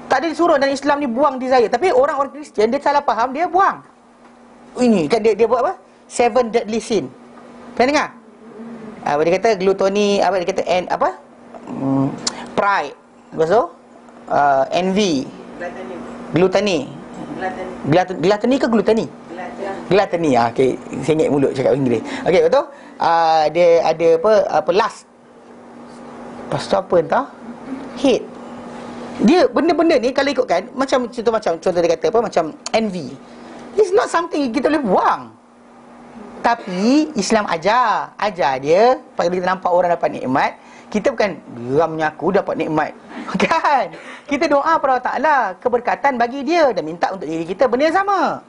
Tak ada disuruh dalam Islam ni buang desire. Tapi orang Kristian, dia salah faham, dia buang. Ini kan dia buat apa? 7 deadly sin. Pernah dengar? Dia kata glutoni, dia kata pride. Lepas tu envy, gluttony. Gluttony ke glutani? Gluttony. Okey, sengit mulut cakap Inggeris. Okey, betul? Dia ada apa lust. Lepas tu apa entah? Hate. Dia benda-benda ni kalau ikutkan macam contoh dia kata apa, macam envy. It's not something kita boleh buang. Tapi Islam ajar dia, kalau kita nampak orang dapat nikmat, kita bukan geramnya aku dapat nikmat. Kan? Kita doa pada Allah Taala keberkatan bagi dia dan minta untuk diri kita benda yang sama.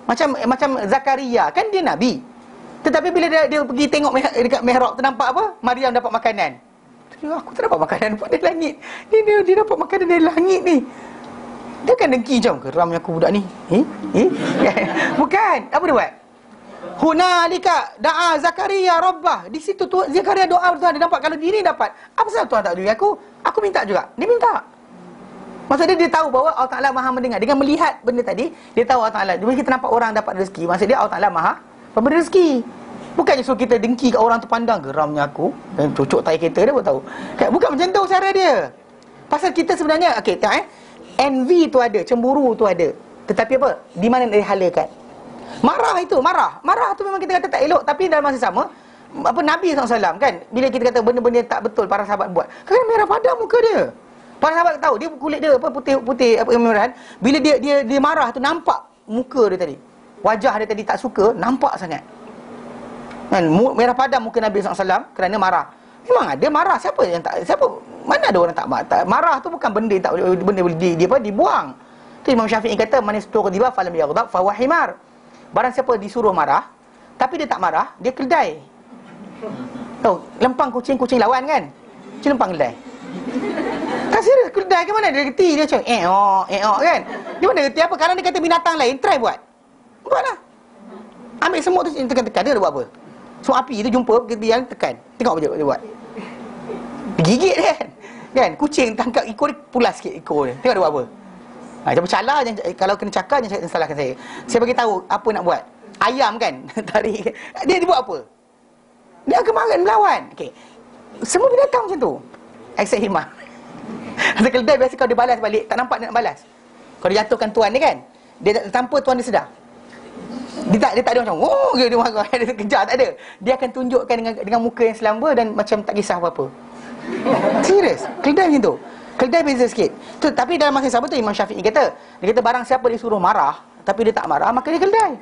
Macam Zakaria, kan dia nabi. Tetapi bila dia pergi tengok dekat mihrab tu, nampak apa? Maryam dapat makanan. Aku tak dapat makanan dari langit. Dia dapat makanan dari langit ni. Dia kan dengki macam, geramnya aku budak ni. Bukan. Apa dia buat? Hunalika da'a Zakaria rabbah. Di situ tu Zakaria doa Tuhan. Dia nampak kalau diri dapat, apa sebab Tuhan tak beri aku? Aku minta juga. Dia minta. Maksudnya dia tahu bahawa Allah Ta'ala maha mendengar. Dengan melihat benda tadi, dia tahu Allah Ta'ala. Bila kita nampak orang dapat rezeki, maksud dia Allah Ta'ala maha pemberi rezeki. Bukannya suruh kita dengki kat orang tu, pandang geramnya aku dan cucuk tai kereta dia pun tahu. Bukan macam tu cara dia. Pasal kita sebenarnya, okey, tengok envy tu ada, cemburu tu ada. Tetapi apa? Di mana dia halakan? Marah tu memang kita kata tak elok. Tapi dalam masa sama, apa Nabi SAW kan, bila kita kata benda-benda tak betul para sahabat buat, kan merah padam muka dia. Para sahabat tahu dia kulit dia apa putih apa kemerahan. Bila dia marah tu, nampak muka dia tadi, wajah dia tadi tak suka, nampak sangat kan, merah padam muka Nabi SAW kerana marah. Memang ada marah. Mana ada orang tak marah tu bukan benda tak boleh dibuang. Tu Imam Syafi'i kata, man istughdiba falam yaghdab fa huwa himar. Barang siapa disuruh marah tapi dia tak marah, dia keledai. Tahu lempang kucing lawan kan? Kucing lempang keledai. Tak serius, keledai ke mana dia reti, dia macam kan. Dia mana reti apa? Kalau dia kata binatang lain, try buatlah. Ambil semut tu tekan-tekan, dia buat apa? So api tu jumpa, kita biar tekan. Tengok apa dia buat. Gigit kan? Kucing tangkap ekor dia, pulas sikit ekor dia. Tengok dia buat apa. Macam bercala, kalau kena cakap jangan salahkan saya. Saya bagi tahu apa nak buat. Ayam kan, tarik. Dia buat apa? Dia akan marah melawan. Okey. Semua binatang macam tu. Except himar. Ada keledai biasa kalau dia balas balik, tak nampak dia nak balas. Kalau dia jatuhkan tuan dia kan, dia tanpa tuan dia sedar. Dia tak ada macam dia marah, dia kejar, tak ada. Dia akan tunjukkan dengan muka yang selamba dan macam tak kisah apa-apa. Serius, keledai macam tu. Keledai beza sikit. Tapi dalam masa yang sama tu Imam Syafi'i kata, dia kata barang siapa disuruh marah tapi dia tak marah, maka dia keledai.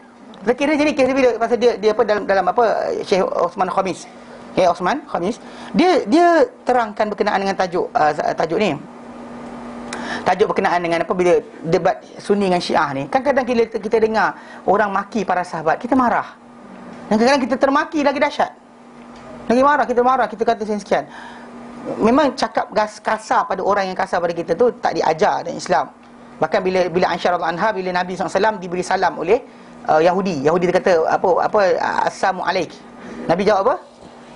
Kira jadi kes bila pasal dia apa dalam apa Syekh Osman Khamis. Osman Khamis, dia terangkan berkenaan dengan tajuk ni. Tajuk berkenaan dengan apa, bila debat Sunni dengan Syiah ni, kan kadang kita dengar orang maki para sahabat, kita marah. Dan kadang-kadang kita termaki lagi dahsyat. Lagi marah, kita kata sekian. Memang cakap kasar pada orang yang kasar pada kita tu tak diajar dalam Islam. Bahkan bila Aisyah radhiyallahu anha, bila Nabi SAW diberi salam oleh Yahudi dia kata apa assalamu alaik. Nabi jawab apa?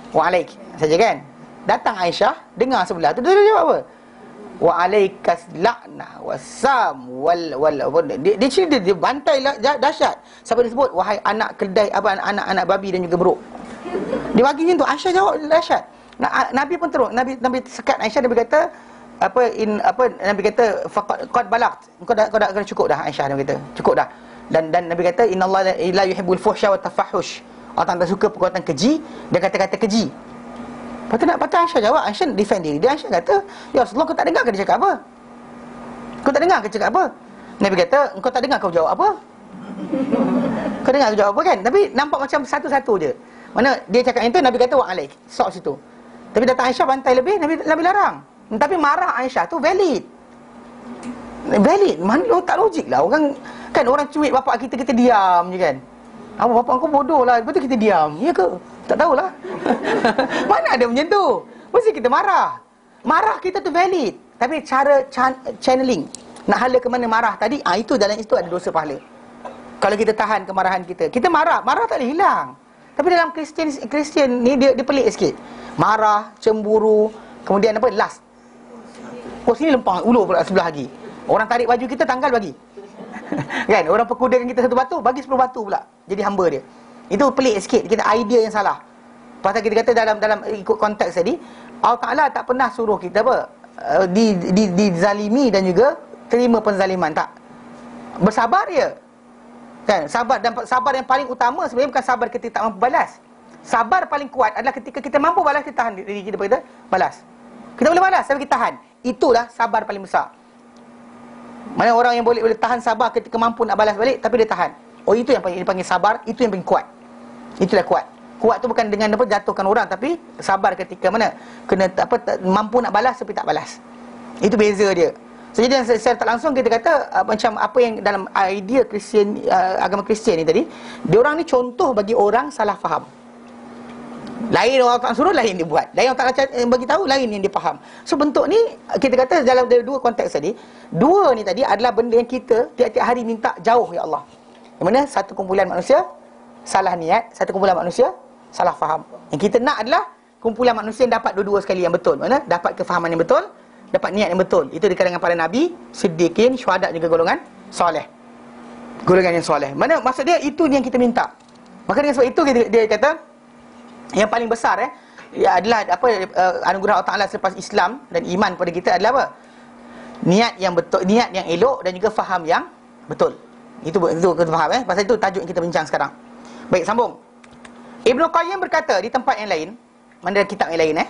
Wa alaik saja kan. Datang Aisyah dengar sebelah tu, dia jawab apa? Wa alaikas la'nah wasam wal dia bantai dahsyat. Sampai disebut wahai anak keledai, apa anak babi dan juga beruk. Dia bagi macam tu. Aisyah jawab dahsyat. Nabi pun teruk. Nabi sekat Aisyah, Nabi kata Nabi kata qad balagt. Kau dah cukup dah Aisyah, Nabi kata. Cukup dah. Dan Nabi kata innallaha la yuhibbul fuhsya wa tafahush. Allah tak suka perbuatan keji dan kata-kata keji. Patut Aisyah jawab, Aisyah defend diri dia. Aisyah kata, ya Rasulullah, kau tak dengar ke dia cakap apa? Kau tak dengar ke cakap apa? Nabi kata, engkau tak dengar kau jawab apa? Kau dengar kau jawab apa kan? Tapi nampak macam satu-satu je. Mana dia cakap yang tu, Nabi kata wa alaik. Stop situ. Tapi datang Aisyah bantai lebih, Nabi larang. Tapi marah Aisyah tu valid. Mana tak logik lah. Orang kan, orang cuit bapak kita diam je kan. Apa bapak kau bodoh lah, betul kita diam. Ya ke? Tak tahulah. Mana ada macam tu? Mesti kita marah. Marah kita tu valid. Tapi cara channeling, nak hala ke mana marah tadi, itu dalam itu ada dosa pahala. Kalau kita tahan kemarahan kita marah tak boleh hilang. Tapi dalam Kristian ni dia pelik sikit. Marah, cemburu, kemudian apa? Last. Sini lempang ulur pula sebelah lagi. Orang tarik baju kita, tanggal bagi. Kan? Orang perkudakan kita satu batu, bagi 10 batu pula. Jadi hamba dia. Itu pelik sikit. Kita idea yang salah. Pasal kita kata dalam ikut konteks tadi, Allah Ta'ala tak pernah suruh kita apa, dizalimi dan juga terima penzaliman, tak. Bersabar je. Kan? Sabar yang paling utama sebenarnya bukan sabar ketika tak mampu balas. Sabar paling kuat adalah ketika kita mampu balas, kita tahan diri kita, balas. Kita boleh balas tapi kita tahan. Itulah sabar paling besar. Mana orang yang boleh tahan sabar ketika mampu nak balas balik tapi dia tahan. Oh, itu yang dipanggil sabar, itu yang paling kuat. Itulah kuat. Kuat tu bukan dengan apa jatuhkan orang, tapi sabar ketika mana kena mampu nak balas tapi tak balas. Itu beza dia. So, jadi secara tak langsung kita kata macam apa yang dalam idea Kristian, agama Kristian ni tadi, dia orang ni contoh bagi orang salah faham. Lain orang tak suruh, lain dia buat. Lain orang tak bagi tahu, lain yang dia faham. So bentuk ni kita kata dalam dua konteks tadi, dua ni tadi adalah benda yang kita tiap-tiap hari minta jauh, ya Allah. Yang mana satu kumpulan manusia salah niat, satu kumpulan manusia salah faham. Yang kita nak adalah kumpulan manusia yang dapat dua-dua sekali yang betul. Mana dapat kefahaman yang betul, dapat niat yang betul. Itu di kalangan para nabi, siddiqin, syuhada, juga golongan soleh. Golongan yang soleh. Mana maksud dia itu yang kita minta. Maka dengan sebab itu dia kata yang paling besar adalah anugerah Allah Ta'ala selepas Islam dan iman pada kita adalah apa? Niat yang betul, niat yang elok dan juga faham yang betul. Itu kita faham pasal itu tajuk yang kita bincang sekarang. Baik, sambung. Ibnu Qayyim berkata di tempat yang lain, mana kitab yang lain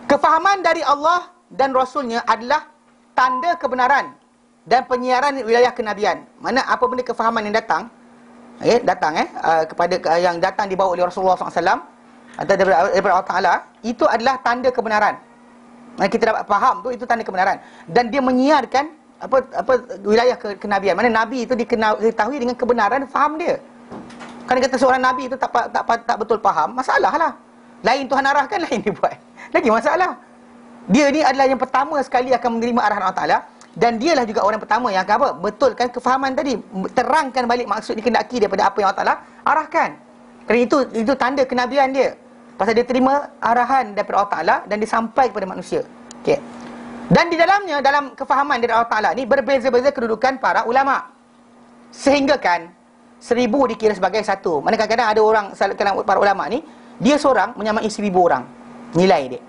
kefahaman dari Allah dan Rasulnya adalah tanda kebenaran dan penyiaran wilayah kenabian. Mana apa benda kefahaman yang datang kepada yang datang dibawa oleh Rasulullah SAW atau daripada Allah Ta'ala, itu adalah tanda kebenaran. Mana kita dapat faham tu, itu tanda kebenaran. Dan dia menyiarkan wilayah kenabian. Mana nabi itu diketahui dengan kebenaran faham dia. Kan kata seorang nabi itu tak betul faham, masalah lah. Lain Tuhan arahkan, lain dia buat, lagi masalah. Dia ni adalah yang pertama sekali akan menerima arahan Allah Ta'ala, dan dialah juga orang pertama yang akan betulkan kefahaman tadi, terangkan balik maksud dikehendaki daripada apa yang Allah Ta'ala arahkan. Kerana itu tanda kenabian dia. Pasal dia terima arahan daripada Allah Ta'ala dan disampaikan kepada manusia. Okay. Dan di dalamnya, dalam kefahaman dari Allah Ta'ala ni, berbeza-beza kedudukan para ulama. Sehingga kan 1000 dikira sebagai satu. Mana kadang-kadang ada orang, para ulama ni, dia seorang menyamai 1000 orang. Nilai dia,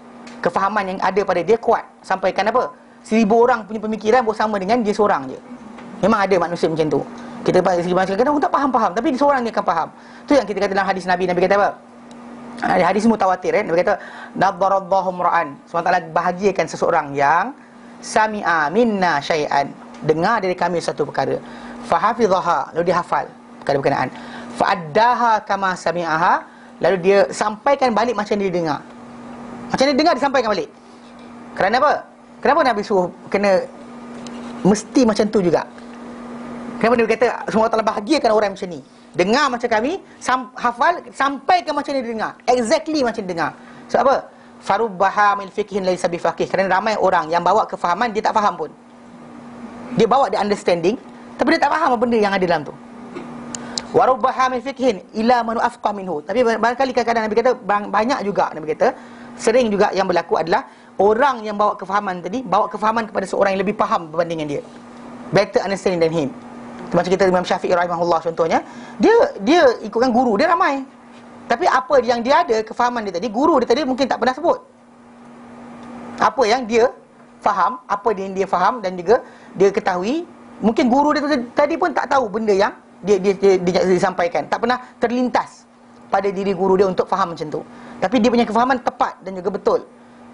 kefahaman yang ada pada dia kuat. Sampaikan apa? 1000 orang punya pemikiran bersama dengan dia seorang je. Memang ada manusia macam tu. Kita kadang-kadang tak faham-faham, tapi dia seorang ni akan faham. Tu yang kita kata dalam hadis Nabi. Nabi kata apa? Hadis mutawatir Nabi kata nadharallahu mura'an, SWT bahagiakan seseorang yang sami'a minna syai'an, dengar dari kami satu perkara, fahafidhaha, lalu dia hafal perkara berkenaan, fa'addaha kama sami'aha, lalu dia sampaikan balik macam dia dengar. Macam dia dengar, disampaikan balik. Kerana apa? Kenapa Nabi suruh kena mesti macam tu juga? Kenapa Nabi kata semua Allah bahagiakan orang macam ni? Dengar macam kami, hafal, sampaikan macam dia dengar, exactly macam dia dengar. Sebab apa? Farubbaha min fiqhin laisa bifaqih. Kerana ramai orang yang bawa kefahaman, dia tak faham pun. Dia bawa the understanding, tapi dia tak faham apa benda yang ada dalam tu. Warubbaha min fiqhin ila man afqah minhu. Tapi barangkali kadang-kadang Nabi kata, banyak juga Nabi kata, sering juga yang berlaku adalah orang yang bawa kefahaman tadi, bawa kefahaman kepada seorang yang lebih faham berbandingan dia, better understanding than him. Macam kita Imam Syafi'i rahimahullah contohnya, dia ikutkan guru dia ramai, tapi apa yang dia ada kefahaman dia tadi, guru dia tadi mungkin tak pernah sebut. Apa yang dia faham, apa yang dia faham dan juga dia ketahui, mungkin guru dia tadi pun tak tahu benda yang dia disampaikan, tak pernah terlintas pada diri guru dia untuk faham macam tu. Tapi dia punya kefahaman tepat dan juga betul.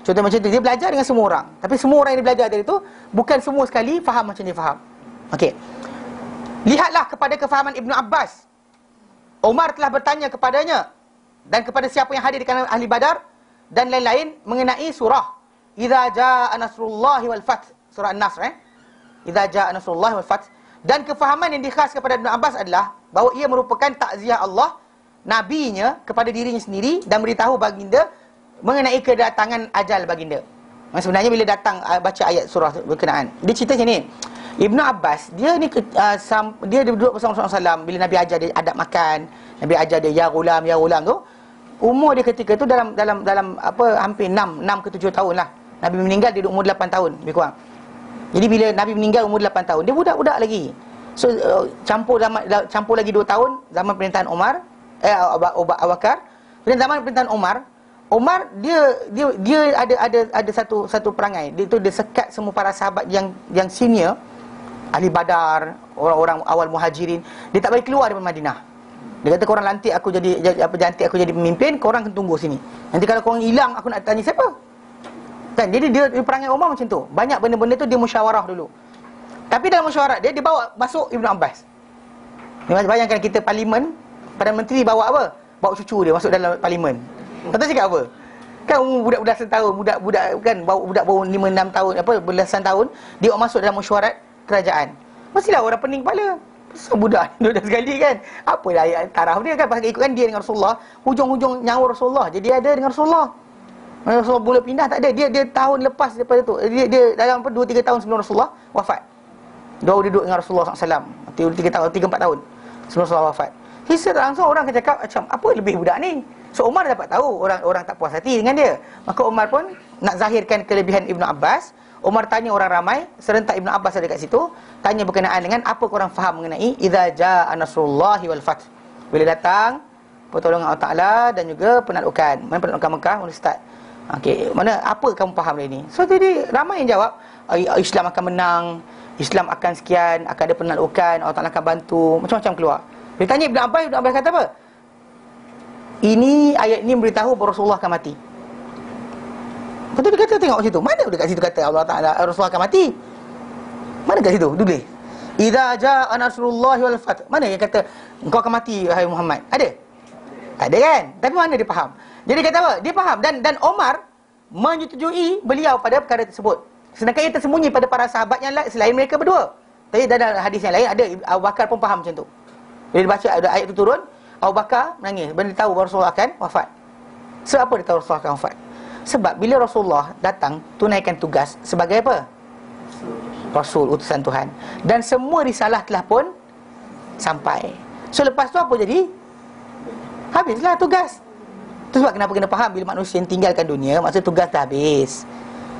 Contoh macam tu, dia belajar dengan semua orang, tapi semua orang yang dia belajar dari tu bukan semua sekali faham macam dia faham. Okey. Lihatlah kepada kefahaman Ibnu Abbas. Umar telah bertanya kepadanya dan kepada siapa yang hadir di kalangan ahli Badar dan lain-lain mengenai surah Idza jaa nasrullahi wal fath, surah An-Nasr. Idza jaa nasrullahi wal fath. Dan kefahaman yang dikhas kepada Ibnu Abbas adalah bahawa ia merupakan takziah Allah nabinya kepada dirinya sendiri dan beritahu baginda mengenai kedatangan ajal baginda. Sebenarnya bila datang baca ayat surah berkenaan, dia cerita macam ni. Ibnu Abbas dia dia duduk bersama Rasulullah SAW bila Nabi ajar dia adab makan, Nabi ajar dia ya ghulam tu. Umur dia ketika tu dalam hampir 6 ke 7 tahun lah. Nabi meninggal dia umur 8 tahun lebih kurang. Jadi bila Nabi meninggal umur 8 tahun, dia budak-budak lagi. So campur lagi 2 tahun zaman pemerintahan Umar, Abu Bakar. Bila zaman pemerintahan Umar, Umar dia ada satu perangai. Dia sekat semua para sahabat yang senior, ahli Badar, orang-orang awal Muhajirin, dia tak bagi keluar daripada Madinah. Dia kata korang lantik aku jantik aku jadi pemimpin, korang kena tunggu sini. Nanti kalau korang hilang aku nak tanya siapa? Kan jadi dia perangai Umar macam tu. Banyak benda-benda tu dia musyawarah dulu. Tapi dalam musyawarah dia bawa masuk Ibn Abbas. Bayangkan kita parlimen, Perdana Menteri bawa apa? Bawa cucu dia masuk dalam parlimen. Kata cakap apa? Kan umur budak-budak setahun, budak-budak kan budak baru 5-6 tahun, belasan tahun, dia masuk dalam mesyuarat kerajaan. Mestilah orang pening kepala. Pasal budak duduk sekali kan. Apa dah ayat taraf dia kan, pasal ikutkan dia dengan Rasulullah, hujung-hujung nyawa Rasulullah. Jadi ada dengan Rasulullah. Rasulullah boleh pindah tak ada. Dia tahun lepas daripada tu. Dia dalam 2-3 tahun sebelum Rasulullah wafat. Dia duduk dengan Rasulullah SAW 3 tahun, 3-4 tahun sebelum Rasulullah wafat. Jadi langsung orang akan cakap macam apa lebih budak ni. So Umar dapat tahu orang tak puas hati dengan dia. Maka Umar pun nak zahirkan kelebihan Ibn Abbas. Umar tanya orang ramai, serentak Ibn Abbas ada kat situ, tanya berkenaan dengan apa korang faham mengenai idza jaa nasrullahi wal fath. Bila datang pertolongan Allah Taala dan juga penaklukan. Mana penaklukan Mekah, Ustaz? Okey, mana apa kamu faham dari ni? So jadi ramai yang jawab Islam akan menang, Islam akan sekian, akan ada penaklukan, Allah Taala akan bantu, macam-macam keluar. Dia tanya Ibn Abbas kata apa? Ini ayat ini memberitahu bahawa Rasulullah akan mati. Betul dia kata tengok situ. Mana dekat situ kata Allah Taala Rasulullah akan mati? Mana dekat situ? Tulis. Idza jaa nasrullahi wal fath. Mana yang kata engkau akan mati wahai Muhammad? Ada? Tak ada kan? Tapi mana dia faham? Jadi kata apa? Dia faham dan Omar menyetujui beliau pada perkara tersebut. Sedangkan ia tersembunyi pada para sahabat yang lain selain mereka berdua. Tapi dalam hadis yang lain ada Abu Bakar pun faham macam tu. Bila dia baca ada ayat tu turun, Abu Bakar menangis. Bila dia tahu bahawa Rasulullah akan wafat. Sebab apa dia tahu Rasulullah akan wafat? Sebab bila Rasulullah datang tunaikan tugas sebagai apa? Rasul, utusan Tuhan. Dan semua risalah telah pun sampai. So lepas tu apa jadi? Habislah tugas. Itu sebab kenapa kena faham bila manusia yang tinggalkan dunia, maksud tugas dah habis.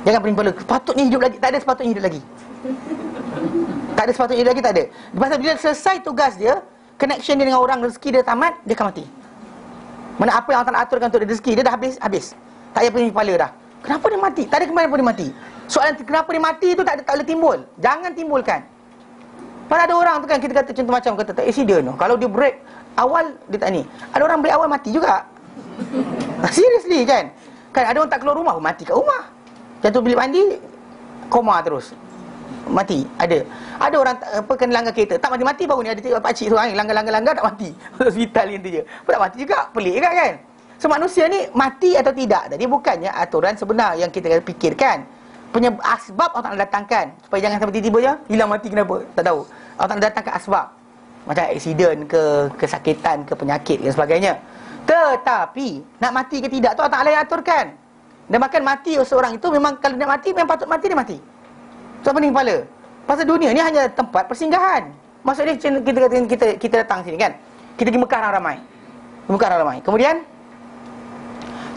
Jangan pening kepala, sepatutnya hidup lagi. Tak ada sepatutnya hidup lagi. Tak ada sepatutnya hidup lagi, tak ada. Pasal bila selesai tugas dia, connection dia dengan orang, rezeki dia tamat, dia akan mati. Mana apa yang Allah Ta'ala aturkan untuk dia rezeki, dia dah habis. Tak payah pening kepala dah. Kenapa dia mati? Tak ada kemana pun dia mati. Soalan kenapa dia mati tu tak boleh timbul. Jangan timbulkan. Pada ada orang tu kan, kita kata contoh macam kata accident tu. Kalau dia break awal, dia tak ni. Ada orang break awal mati juga. Seriously kan? Kan ada orang tak keluar rumah, mati kat rumah. Jatuh bilik mandi, koma terus. Mati. Ada orang kena langgar kereta, tak mati-mati baru ni ada pakcik seorang langgar tak mati. Hospital gitu je. Tak mati juga. Pelik kan? So manusia ni mati atau tidak tadi bukannya aturan sebenar yang kita fikirkan. Asbab Allah Ta'ala datangkan supaya jangan sampai tiba-tiba je hilang mati kenapa? Tak tahu. Allah Ta'ala datangkan asbab. Macam aksiden ke, kesakitan ke, penyakit dan sebagainya. Tetapi nak mati ke tidak tu Allah Ta'ala yang aturkan. Dan bahkan mati seorang itu memang kalau nak mati memang patut mati, dia mati. So pening kepala. Pasal dunia ni hanya tempat persinggahan. Maksudnya kita datang sini kan. Kita pergi Mekah ramai. Kemudian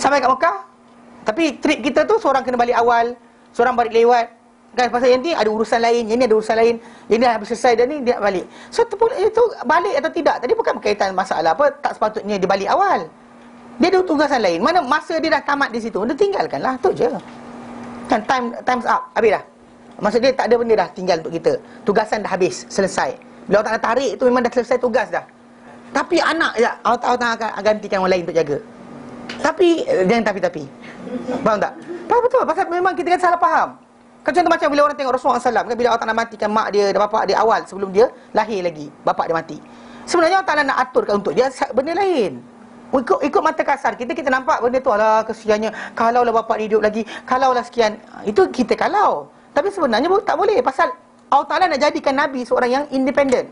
sampai kat Mekah, tapi trip kita tu seorang kena balik awal, seorang balik lewat. Kan pasal yang ni ada urusan lain, yang ni ada urusan lain. Yang ni dah habis selesai dah ni dia nak balik. So itu balik atau tidak tadi bukan berkaitan masalah apa tak sepatutnya dia balik awal. Dia ada tugasan lain. Mana masa dia dah tamat di situ, dia tinggalkanlah tu je. Kan time's up, habis dah. Maksud dia tak ada benda dah tinggal untuk kita. Tugasan dah habis, selesai. Bila Allah Ta'ala tarik tu memang dah selesai tugas dah. Tapi anak ya Allah Ta'ala akan gantikan orang lain untuk jaga. Tapi jangan tapi. Faham tak? Faham betul. Pasal memang kita kan salah faham. Kan contoh macam bila orang tengok Rasulullah SAW kan, bila Allah Ta'ala matikan mak dia dan bapak dia awal sebelum dia lahir lagi, bapak dia mati. Sebenarnya Allah Ta'ala nak aturkan untuk dia benda lain. Ikut mata kasar kita nampak benda tu, alah kesiannya, kalaulah bapak dia hidup lagi, kalaulah sekian. Itu kita kalau. Tapi sebenarnya tak boleh. Pasal Allah Ta'ala nak jadikan Nabi seorang yang independen.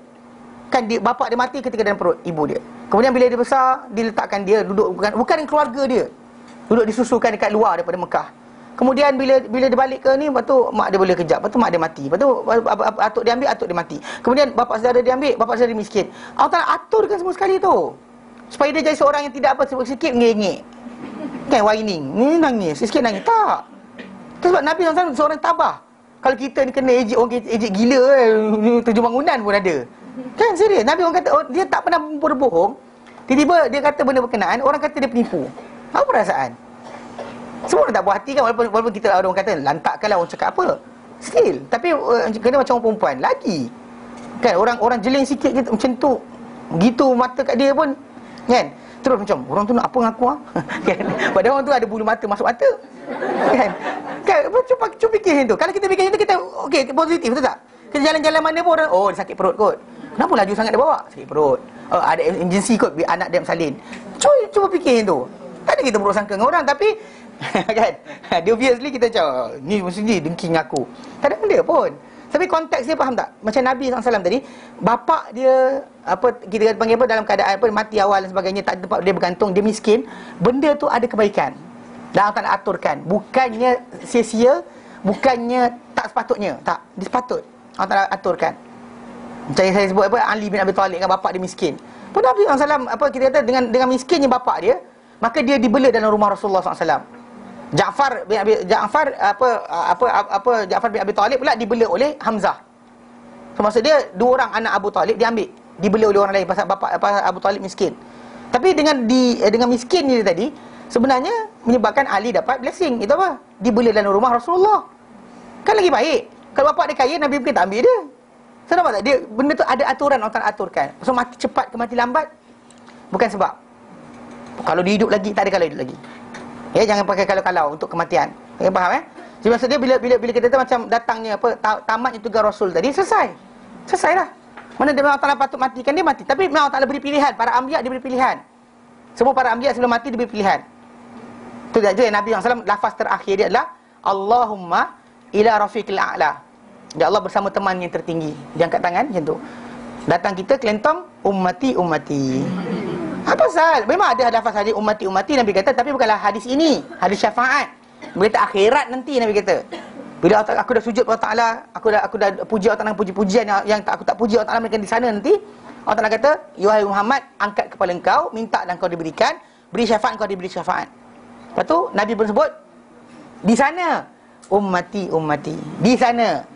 Kan bapak dia mati ketika dalam perut ibu dia. Kemudian bila dia besar, diletakkan dia duduk bukan keluarga dia. Duduk disusukan dekat luar daripada Mekah. Kemudian bila dia balik ke ni, lepas tu mak dia boleh kejap, lepas tu mak dia mati. Lepas tu atuk dia ambil, atuk dia mati. Kemudian bapak saudara dia ambil, bapak saudara dia miskin. Allah Ta'ala aturkan semua sekali tu. Supaya dia jadi seorang yang tidak apa, sikit ngengek. Kan whining. Ni nangis, sikit nangis. Tak. Itu sebab Nabi SAW seorang tabah. Kalau kita ni kena ejek gila, tujuh bangunan pun ada. Kan serius. Nabi orang kata dia tak pernah berbohong. Tiba-tiba dia kata benda berkenaan, orang kata dia penipu. Apa perasaan? Semua orang tak puas hati kan, walaupun kita ada orang kata lantakkanlah orang cakap apa. Still, tapi kena macam orang perempuan lagi. Kan orang jeling sikit gitu, macam tu. Begitu mata kat dia pun kan. Terus macam orang tu nak apa dengan aku ah? Kan. Padahal orang tu ada bulu mata masuk mata. Kan? Kan cuba fikir macam tu. Kalau kita fikir macam tu kita okey, positif betul tak? Kita jalan-jalan mana pun orang, oh dia sakit perut kot. Kenapa laju sangat dia bawa? Sakit perut. Oh, ada emergency kot anak dia bersalin. Cuba fikir macam tu. Tak ada kita buruk sangka dengan orang tapi kan. Dia obviously kita cakap ni mesti ni dengki dengan aku. Tak ada benda pun. Tapi konteks dia faham tak? Macam Nabi SAW tadi, bapak dia apa kita panggil apa dalam keadaan apa mati awal dan sebagainya, tak ada tempat dia bergantung, dia miskin, benda tu ada kebaikan. Dan Allah Ta'ala aturkan. Bukannya sia-sia, bukannya tak sepatutnya. Tak, dia sepatut. Allah Ta'ala aturkan. Macam yang saya sebut apa, Ali bin Abi Talib kan bapak dia miskin. Pun Nabi SAW apa kita kata dengan miskinnya bapak dia, maka dia dibela dalam rumah Rasulullah SAW. Ja'far bin Abi Talib pula dibela oleh Hamzah. So maksud dia dua orang anak Abu Talib diambil, dibela oleh orang lain pasal bapak Abu Talib miskin. Tapi dengan miskin ni tadi sebenarnya menyebabkan Ali dapat blessing. Itu apa? Dibela dalam rumah Rasulullah. Kan lagi baik. Kalau bapak dia kaya, Nabi mungkin tak ambil dia. So nampak tak? Dia benda tu ada aturan, orang tak aturkan. So mati cepat ke mati lambat bukan sebab. Kalau dia hidup lagi, tak ada kalau hidup lagi. Ya, jangan pakai kalau-kalau untuk kematian. Kalian faham Jadi maksud dia bila kita kata macam datangnya apa tamatnya tugas Rasul tadi selesailah. Mana dia Allah Taala patut matikan dia mati. Tapi Allah Taala beri pilihan, para anbiya diberi pilihan. Semua para anbiya sebelum mati diberi pilihan. Itu saja Nabi SAW lafaz terakhir dia adalah Allahumma ila rafiqil a'la. Ya Allah bersama teman yang tertinggi. Dia angkat tangan macam tu. Datang kita kelentong ummati. Apa pasal? Memang ada lafaz hadis ummati Nabi kata, tapi bukanlah hadis ini, hadis syafaat. Berita akhirat nanti Nabi kata. Bila aku dah sujud Allah Taala, aku dah puji Allah Taala puji-pujian yang aku tak puji Allah Taala mereka di sana nanti. Allah Taala kata, "Wahai Muhammad, angkat kepala engkau, minta dan kau diberikan, beri syafaat kau diberi syafaat." Lepas tu Nabi pun sebut di sana ummati. Di sana.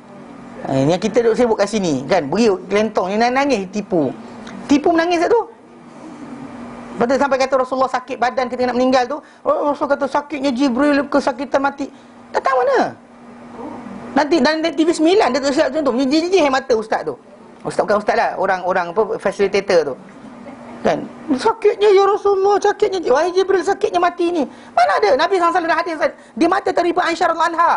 Yang kita duduk sibuk kat sini kan, beri kelentong ni nangis tipu menangis tak tu. Betul sampai kata Rasulullah sakit badan ketika nak meninggal tu, Rasul kata sakitnya Jibril, kesakitan mati. Datang mana? Nanti dan TV9 dia tu siap macam tu. Menjijih mata ustaz tu. Ustaz bukan ustaz lah, orang apa facilitator tu. Kan? Sakitnya ya Rasulullah, sakitnya wahai Jibril, sakitnya mati ni. Mana ada? Nabi SAW dalam hadis di mata terlibat Aisyah radhiyallahu anha.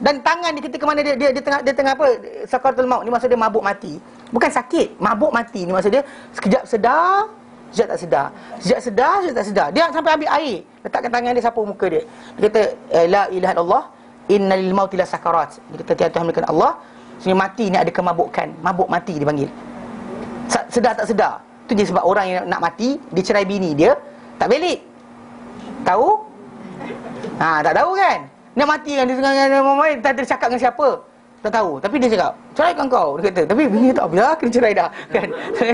Dan tangan dia ketika mana dia tengah apa? Sakaratul maut ni maksud dia mabuk mati. Bukan sakit, mabuk mati ni maksud dia sekejap sedar, sekejap tak sedar. Sekejap sedar, sekejap tak sedar. Dia sampai ambil air, letakkan tangan dia sapu muka dia. Dia kata la ilaha illallah, innal mauti la sakarat. Dia kata tiada Tuhan melainkan Allah. Sebenarnya mati ni ada kemabukan, mabuk mati dipanggil. Sedar tak sedar. Tu je sebab orang yang nak mati, dia cerai bini dia, tak belik. Tahu? Tak tahu kan? Nak mati kan dia tengah tak ada cakap dengan siapa. Tak tahu. Tapi dia cakap, ceraikan kau. Dia kata, tapi bini tak boleh, kena cerai dah. Kan?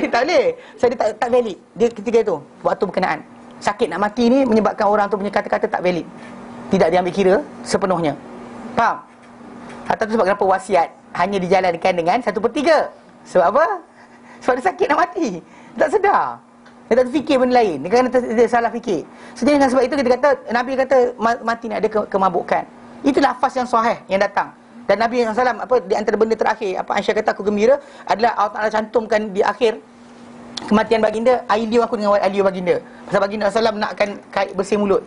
Tak boleh. So dia tak valid. Dia ketika itu, waktu berkenaan. Sakit nak mati ni menyebabkan orang tu punya kata-kata tak valid. Tidak diambil kira sepenuhnya. Faham? Atau tu sebab kenapa wasiat hanya dijalankan dengan 1/3. Sebab apa? Sebab dia sakit nak mati. Dia tak sedar. Dia tak terfikir benda lain. Dia kata dia salah fikir. So dengan sebab itu kita kata, Nabi kata mati ni ada kemabukan. Itu lafaz yang sahih yang datang. Dan Nabi SAW apa di antara benda terakhir apa Aisyah kata aku gembira adalah Allah Taala cantumkan di akhir kematian baginda air liur aku dengan air liur baginda. Pasal baginda SAW nakkan bersih mulut.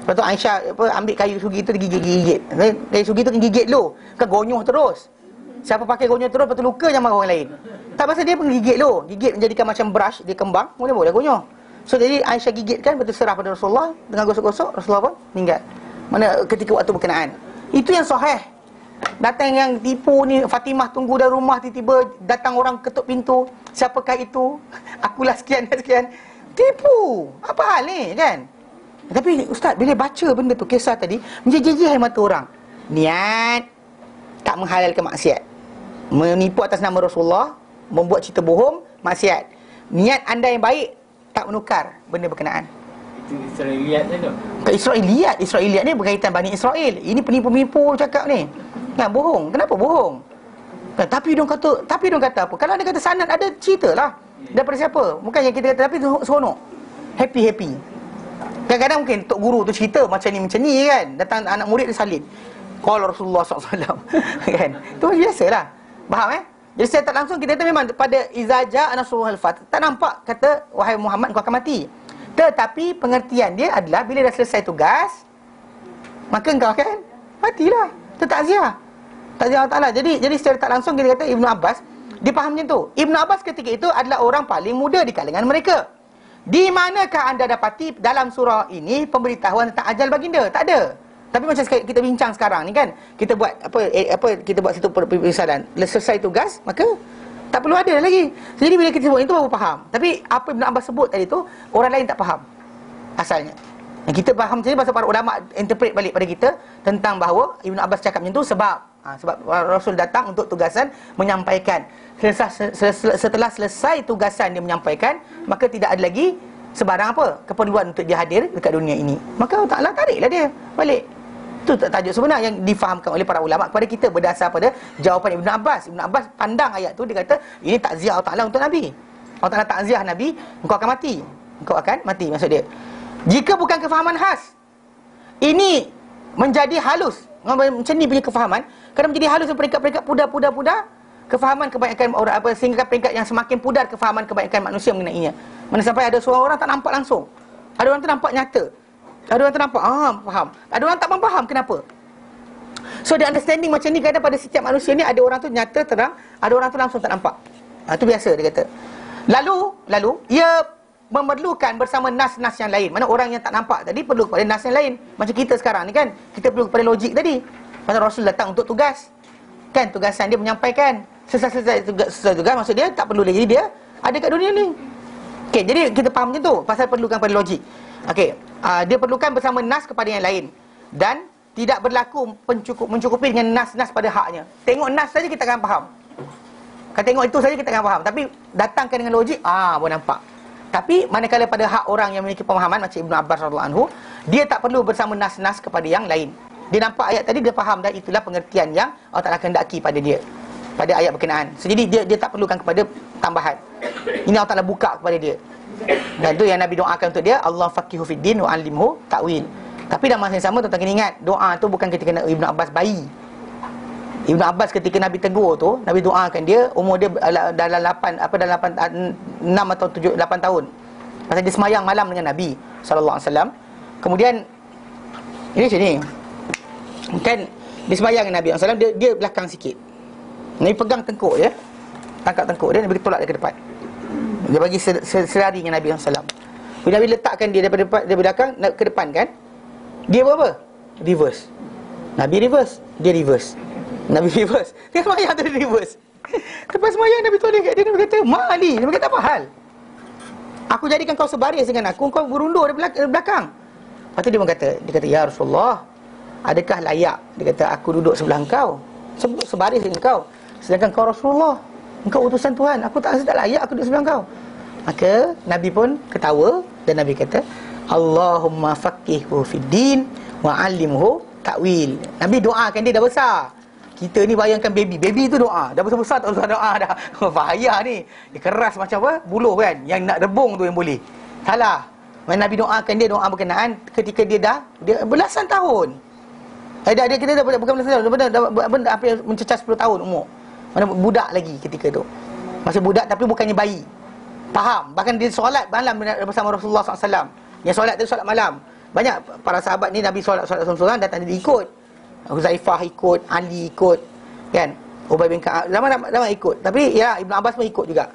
Lepas tu Aisyah apa ambil kayu sugi tu digigit-gigit. Kayu sugi tu gigit dulu, kan gonyoh terus. Siapa pakai gonyoh terus lepas tu luka jangan marah orang lain. Tak pasal dia pun gigit dulu, gigit menjadikan macam brush dia kembang, boleh gonyoh. So jadi Aisyah gigitkan betul serah pada Rasulullah dengan gosok-gosok, Rasulullah pun meninggal. Mana ketika waktu berkenaan. Itu yang sahih. Datang yang tipu ni, Fatimah tunggu dalam rumah, tiba-tiba datang orang ketuk pintu. Siapakah itu? Akulah sekian dan sekian. Tipu. Apa hal ni kan? Tapi ustaz bila baca benda tu, kisah tadi, menjejih mata orang. Niat tak menghalalkan maksiat. Menipu atas nama Rasulullah, membuat cerita bohong, maksiat. Niat anda yang baik tak menukar benda berkenaan. Itu Israeliat tu. Israeliat ni berkaitan Bani Israel. Ini penipu-penipu cakap ni. Kan bohong. Kenapa bohong? Kan, tapi dia kata apa? Kalau dia kata sanad ada ceritalah. Daripada siapa? Bukan yang kita kata tapi seronok. Happy. Kadang-kadang mungkin tok guru tu cerita macam ni kan. Datang anak murid dia salin. Qala Rasulullah SAW kan. Tu biasalah. Faham Jadi saya tak langsung kita kata memang pada izaja Nasrullahil fath tak nampak kata wahai Muhammad kau akan mati. Tetapi pengertian dia adalah bila dah selesai tugas maka engkau akan matilah. Itu takziah. Takziah Allah Taala. Jadi secara tak langsung kita kata Ibnu Abbas dia faham macam tu. Ibnu Abbas ketika itu adalah orang paling muda di kalangan mereka. Di manakah anda dapati dalam surah ini pemberitahuan tentang ajal baginda? Tak ada. Tapi macam kita bincang sekarang ni kan, kita buat kita buat satu permisalan. Selesai tugas, maka tak perlu ada lagi. Jadi bila kita sebut itu baru faham. Tapi apa Ibn Abbas sebut tadi tu, orang lain tak faham asalnya. Dan kita faham macam ni pasal para ulama interpret balik pada kita tentang bahawa Ibn Abbas cakap macam tu sebab Rasul datang untuk tugasan menyampaikan. Setelah selesai tugasan dia menyampaikan, maka tidak ada lagi sebarang apa keperluan untuk dia hadir dekat dunia ini. Maka Allah Ta'ala tariklah dia balik. Itu tajuk sebenar yang difahamkan oleh para ulama kepada kita berdasar pada jawapan Ibn Abbas. Ibn Abbas pandang ayat tu, dia kata ini takziah Allah Ta'ala untuk Nabi. Allah Ta'ala takziah Nabi, engkau akan mati. Engkau akan mati maksud dia. Jika bukan kefahaman khas, ini menjadi halus. Macam ni punya kefahaman, kadang menjadi halus peringkat-peringkat pudar kefahaman kebanyakan orang sehingga peringkat yang semakin pudar kefahaman kebanyakan manusia mengenainya. Mana sampai ada seorang orang tak nampak langsung, ada orang tu nampak nyata, ada orang tu nampak faham, ada orang tak faham kenapa. So the understanding macam ni kadang pada setiap manusia ni, ada orang tu nyata terang, ada orang tu langsung tak nampak. Itu biasa dia kata. Lalu ia memerlukan bersama nas-nas yang lain. Mana orang yang tak nampak tadi perlu kepada nas yang lain. Macam kita sekarang ni kan, kita perlu kepada logik tadi. Pasal Rasul datang untuk tugas kan, tugasan dia menyampaikan. Selesai tugas maksud dia tak perlu lagi dia ada kat dunia ni. Okey, jadi kita faham macam tu pasal perlukan pada logik. Okey, dia perlukan bersama nas kepada yang lain dan tidak berlaku mencukupi dengan nas-nas pada haknya. Tengok nas saja kita akan faham. Kalau tengok itu saja kita akan faham, tapi datangkan dengan logik boleh nampak. Tapi manakala pada hak orang yang memiliki pemahaman macam Ibnu Abbas radhiyallahu anhu, dia tak perlu bersama nas-nas kepada yang lain. Dia nampak ayat tadi, dia faham dah itulah pengertian yang Allah Ta'ala kehendaki pada dia, pada ayat berkenaan. So, jadi dia tak perlukan kepada tambahan. Ini Allah Ta'ala buka kepada dia. Dan itu yang Nabi doakan untuk dia, Allah faqihu fid din wa 'allimhu ta'wil. Tapi dalam masa yang sama tuan-tuan kena ingat, doa tu bukan ketika Ibnu Abbas bayi. Ibnu Abbas ketika Nabi tegur tu, Nabi doakan dia, umur dia dalam 6 atau 8 tahun. Pasal dia semayang malam dengan Nabi sallallahu alaihi wasallam. Kemudian ini macam ni. Kan dia semayang dengan Nabi sallallahu alaihi wasallam, dia belakang sikit. Nabi pegang tengkuk dia, tangkap tengkuk dia, Nabi tolak dia ke depan. Dia bagi selari dengan Nabi sallallahu alaihi wasallam. Bila Nabi letakkan dia daripada belakang ke depan kan, dia buat apa? Reverse. Nabi reverse, dia reverse. Nabi reverse. Dia semayang tu dia reverse. Lepas semayang Nabi tolak kat dia, Nabi kata, "Mali." Nabi kata, "Apa hal? Aku jadikan kau sebaris dengan aku, kau berundur dari belakang." Lepas tu dia kata, "Ya Rasulullah, adakah layak," dia kata, "aku duduk sebelah engkau, sebaris dengan engkau, sedangkan kau Rasulullah, engkau utusan Tuhan, aku tak layak aku duduk sebelah engkau." Maka Nabi pun ketawa dan Nabi kata, "Allahumma faqihhu fid din wa 'allimhu ta'wil." Nabi doakan dia dah besar. Kita ni bayangkan baby tu doa, dah besar-besar tak usah doa dah. Bahaya ni. Dia keras macam apa? Buluh kan, yang nak rebung tu yang boleh. Salah. Nabi doakan dia doa berkenaan ketika dia belasan tahun. Dia kita dah bukan belasan tahun, benda apa yang mencecah 10 tahun umur. Mana budak lagi ketika tu. Masih budak tapi bukannya bayi. Faham? Bahkan dia solat malam bersama Rasulullah SAW. Yang solat tu solat malam. Banyak para sahabat ni Nabi solat seorang-seorang datang dia ikut. Huzaifah ikut, Ali ikut, kan? Ubay bin Ka'ab lama ikut. Tapi ya Ibnu Abbas pun ikut juga.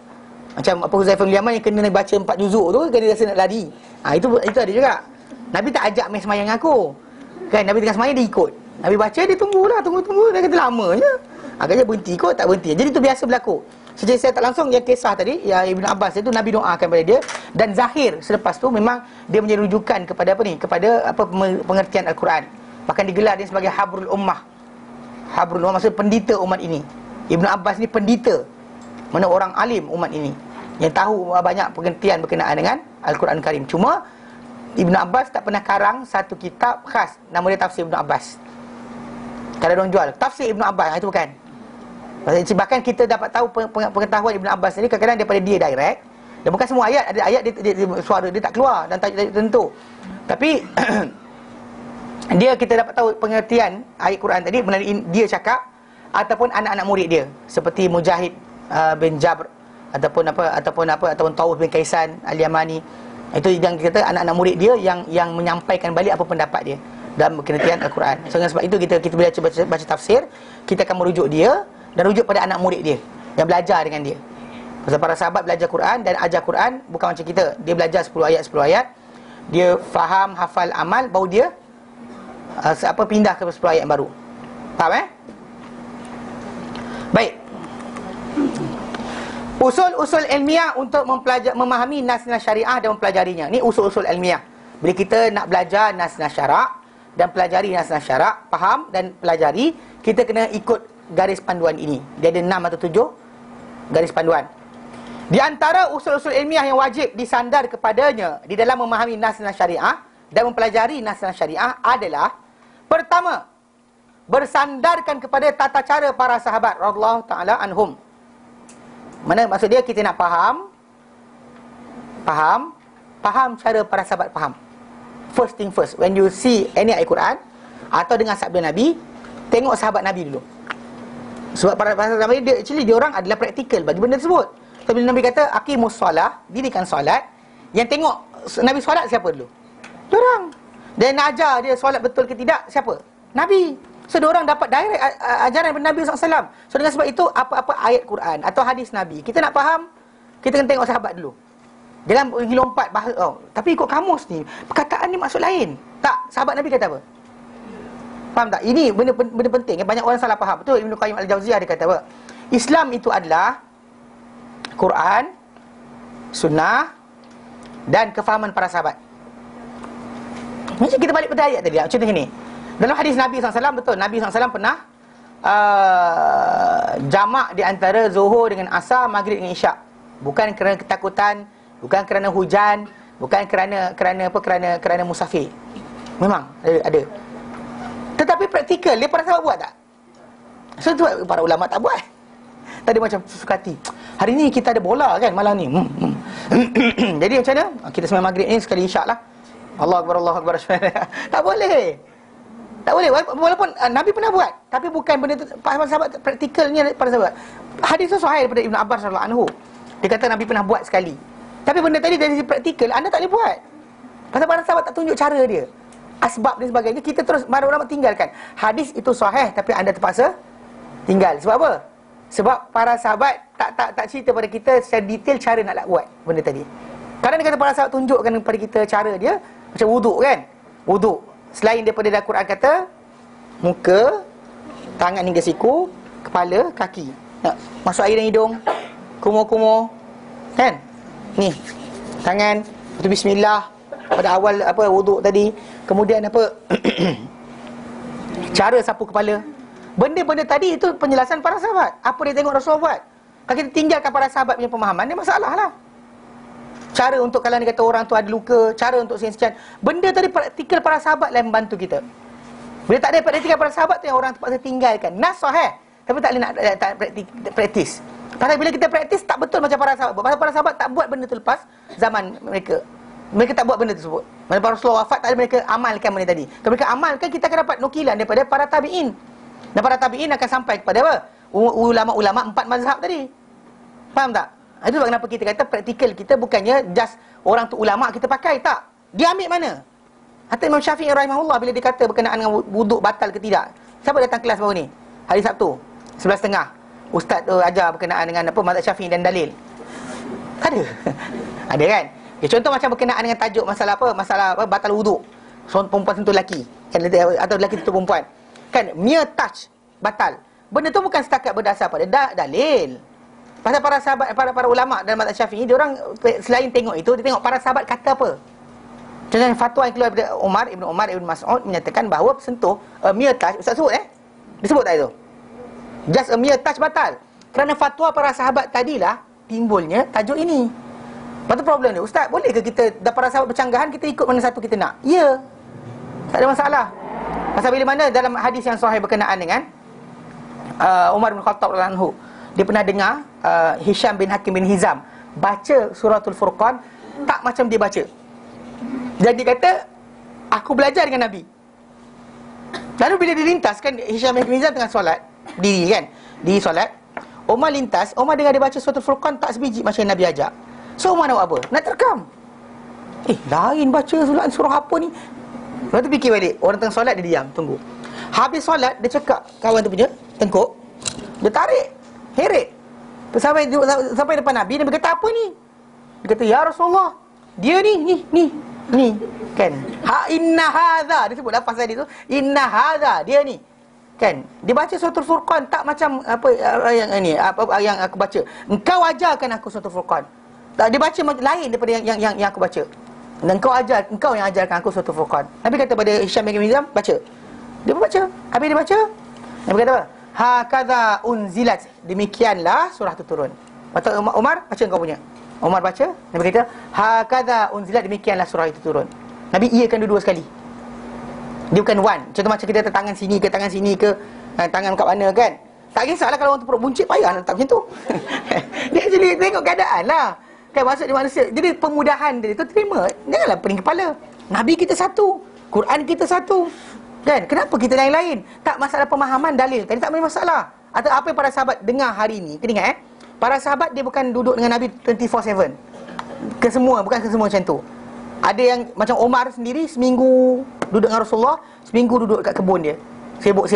Macam apa Huzaifah bin Yaman yang kena baca 4 juzuk tu, kan dia rasa nak lari. Itu ada juga. Nabi tak ajak main semayang aku. Kan Nabi tengah semayang dia ikut. Nabi baca dia tunggu. Dia kata lamanya. Agaknya berhenti kot, tak berhenti. Jadi itu biasa berlaku. Sejak saya tak langsung yang kisah tadi, ya Ibnu Abbas itu Nabi doakan pada dia, dan zahir selepas tu memang dia menjadi rujukan kepada apa ni? Kepada pengertian Al-Quran. Bahkan digelar dia sebagai Habrul Ummah. Habrul Ummah maksudnya pendita umat ini. Ibnu Abbas ni pendita, mana orang alim umat ini, yang tahu banyak pengertian berkenaan dengan Al-Quran Karim. Cuma Ibnu Abbas tak pernah karang satu kitab khas, nama dia Tafsir Ibnu Abbas. Kalau orang jual Tafsir Ibnu Abbas, itu bukan. Bahkan kita dapat tahu pengetahuan Ibnu Abbas ni kadang-kadang daripada dia direct, Dan bukan semua ayat, ada ayat suara dia tak keluar dan tak tentu. Tapi kita dapat tahu pengertian ayat Quran tadi melalui dia cakap ataupun anak-anak murid dia, seperti Mujahid bin Jabr ataupun Taus bin Kaisan Al-Yamani. Itu yang kita anak-anak murid dia yang menyampaikan balik apa pendapat dia dalam pengertian Al-Quran. So, dengan sebab itu kita bila baca tafsir, kita akan merujuk dia dan rujuk pada anak murid dia yang belajar dengan dia. Pasal para sahabat belajar Quran dan ajar Quran bukan macam kita. Dia belajar 10 ayat, dia faham, hafal, amal, baru dia pindah ke 10 ayat yang baru. Faham Baik. Usul-usul ilmiah untuk memahami nas-nas syariah dan mempelajarinya. Ni usul-usul ilmiah. Bila kita nak belajar nas-nas syarak dan pelajari nas-nas syarak, faham dan pelajari, kita kena ikut garis panduan ini. Dia ada 6 atau 7 garis panduan. Di antara usul-usul ilmiah yang wajib disandar kepadanya di dalam memahami nas-nas syariah dan mempelajari nas-nas syariah adalah: pertama, bersandarkan kepada tata cara para sahabat radhiyallahu taala anhum. Mana maksud dia, kita nak faham cara para sahabat faham. First thing first, when you see any ayat Quran atau dengar sabda Nabi, tengok sahabat Nabi dulu. Sebab para sahabat Nabi dia orang adalah praktikal bagi benda tersebut. So, bila Nabi kata aqimus solah, dirikan solat, yang tengok Nabi solat siapa dulu? Diorang. Dan nak ajar dia solat betul ke tidak, siapa? Nabi. So, diorang dapat direct ajaran daripada Nabi SAW. So, dengan sebab itu, apa-apa ayat Quran atau hadis Nabi, kita nak faham, kita kena tengok sahabat dulu. Jangan pergi lompat bahasa, tapi ikut kamus ni, perkataan ni maksud lain. Tak, sahabat Nabi kata apa? Faham tak? Ini benda penting. Banyak orang salah faham. Betul, Ibn Qayyim Al-Jauziyah dia kata apa? Islam itu adalah Quran, Sunnah dan kefahaman para sahabat. Macam kita balik pada ayat tadi. Contoh ni, dalam hadis Nabi SAW, betul, Nabi SAW pernah jamak di antara Zuhur dengan Asar, Maghrib dengan Isyak. Bukan kerana ketakutan, bukan kerana hujan, bukan kerana musafir. Memang ada. Tetapi praktikal, dia para sahabat buat tak? So tu para ulama tak buat. Tadi macam suka hati, hari ni kita ada bola kan malam ni. Jadi macam mana? Kita sembahyang Maghrib ni sekali Isyak lah. Allah Akbar. Tak boleh. Tak boleh. Walaupun Nabi pernah buat, tapi bukan benda tu. Para sahabat praktikalnya para sahabat. Hadis tu sahih daripada Ibn Abbas radhiyallahu anhu. Dia kata Nabi pernah buat sekali. Tapi benda tadi dari sisi praktikal anda tak boleh buat. Pasal para sahabat tak tunjuk cara dia, asbab dan sebagainya. Kita terus para ulama tinggalkan. Hadis itu sahih tapi anda terpaksa tinggal. Sebab apa? Sebab para sahabat tak cerita pada kita secara detail cara nak buat benda tadi. Kadang dia kata para sahabat tunjukkan kepada kita cara dia. Macam wuduk kan? Wuduk, selain daripada dalam Quran kata muka, tangan hingga siku, kepala, kaki. Nak masuk air dalam hidung, kumur-kumur, kan? Ni, tangan, lepas bismillah pada awal wuduk tadi. Kemudian cara sapu kepala. Benda-benda tadi itu penjelasan para sahabat. Apa dia tengok Rasulullah buat. Kalau kita tinggalkan para sahabat punya pemahaman, dia masalah lah. Cara untuk kalau dia kata orang tu ada luka, cara untuk sekian. Benda tadi praktikal para sahabat lah yang membantu kita. Bila tak ada praktikal para sahabat tu yang orang terpaksa tinggalkan. Nas sahih, tapi tak boleh nak praktis. Pasal bila kita praktis tak betul macam para sahabat. Pasal para sahabat tak buat benda tu lepas zaman mereka. Mereka tak buat benda tersebut. Bila Rasulullah wafat tak ada mereka amalkan benda tadi. Kalau mereka amalkan, kita akan dapat nukilan daripada para tabi'in. Dan para tabi'in akan sampai kepada apa? Ulama-ulama 4 mazhab tadi. Faham tak? Itu sebab kenapa kita kata praktikal kita bukannya just orang tu ulama kita pakai, tak. Dia ambil mana? Hatta Imam Syafi'i rahimahullah bila dia kata berkenaan dengan wuduk batal ke tidak. Siapa datang kelas baru ni? Hari Sabtu 11.30. Ustaz tu ajar berkenaan dengan mazhab Syafi'i dan dalil. Ada. Ada kan? Ya, contoh macam berkenaan dengan tajuk masalah batal wuduk. Perempuan sentuh lelaki kan, atau lelaki sentuh perempuan. Kan mere touch batal. Benda tu bukan setakat berdasar pada dalil. Pasal para sahabat, para ulama dalam mazhab Syafi'i, dia orang selain tengok itu, dia tengok para sahabat kata apa. Contohnya fatwa yang keluar daripada Ibn Umar, Ibn Mas'ud menyatakan bahawa sentuh mere touch, Ustaz sebut disebut tak itu? Just a mere touch batal. Kerana fatwa para sahabat tadilah timbulnya tajuk ini. Lepas tu problem dia, Ustaz, boleh ke kita para sahabat bercanggahan, kita ikut mana satu kita nak? Ya, tak ada masalah. Pasal bila mana dalam hadis yang sahih berkenaan dengan Umar bin Khattab radhiyallahu anhu, dia pernah dengar Hisham bin Hakim bin Hizam baca suratul Furqan tak macam dia baca. Jadi kata, aku belajar dengan Nabi. Lalu bila dilintaskan, Hisham bin Mizan tengah solat, diri kan, diri solat, Umar lintas, Umar dengar dia baca suratul Furqan tak sebiji macam yang Nabi ajak. So Umar nak buat apa? Nak terekam. Lain baca surah apa ni? Lepas tu fikir balik, orang tengah solat dia diam, tunggu. Habis solat, dia cakap kawan tu punya tengkuk, dia tarik, heret. Sampai depan Nabi, Nabi kata, apa ni? Dia kata, ya Rasulullah, dia ni kan, inna hadha, dia sebut lafaz tadi tu, inna hadha, dia ni kan, dia baca suratul Furqan tak macam apa yang ini, apa yang aku baca. Engkau ajarkan aku suratul Furqan. Tak, dia baca lain daripada yang aku baca. Dan engkau yang ajarkan aku suratul Furqan. Nabi kata pada Hisham bin Mizan, baca. Dia pun baca. Habis dia baca, Nabi kata apa? Hakadha unzilat, demikianlah surah tu turun. Patut Umar baca engkau punya. Umar baca, Nabi kata, hakadha unzilat, demikianlah surah itu turun. Nabi iakan dua-dua sekali. Dia bukan one. Contoh macam kita tangan sini ke tangan kat mana kan. Tak kisahlah kalau orang tu perut buncit, payah nak letak macam tu. Dia jadi tengok keadaan lah. Kan maksud dia manusia. Jadi pemudahan dia tu terima. Janganlah pening kepala. Nabi kita satu, Quran kita satu. Kan? Kenapa kita lain-lain? Tak masalah pemahaman dalil. Tadi tak ada masalah. Atau apa yang para sahabat dengar hari ni. Kena ingat para sahabat dia bukan duduk dengan Nabi 24/7. Bukan ke semua macam tu. Ada yang macam Omar sendiri, seminggu duduk dengan Rasulullah, seminggu duduk kat kebun dia, sibuk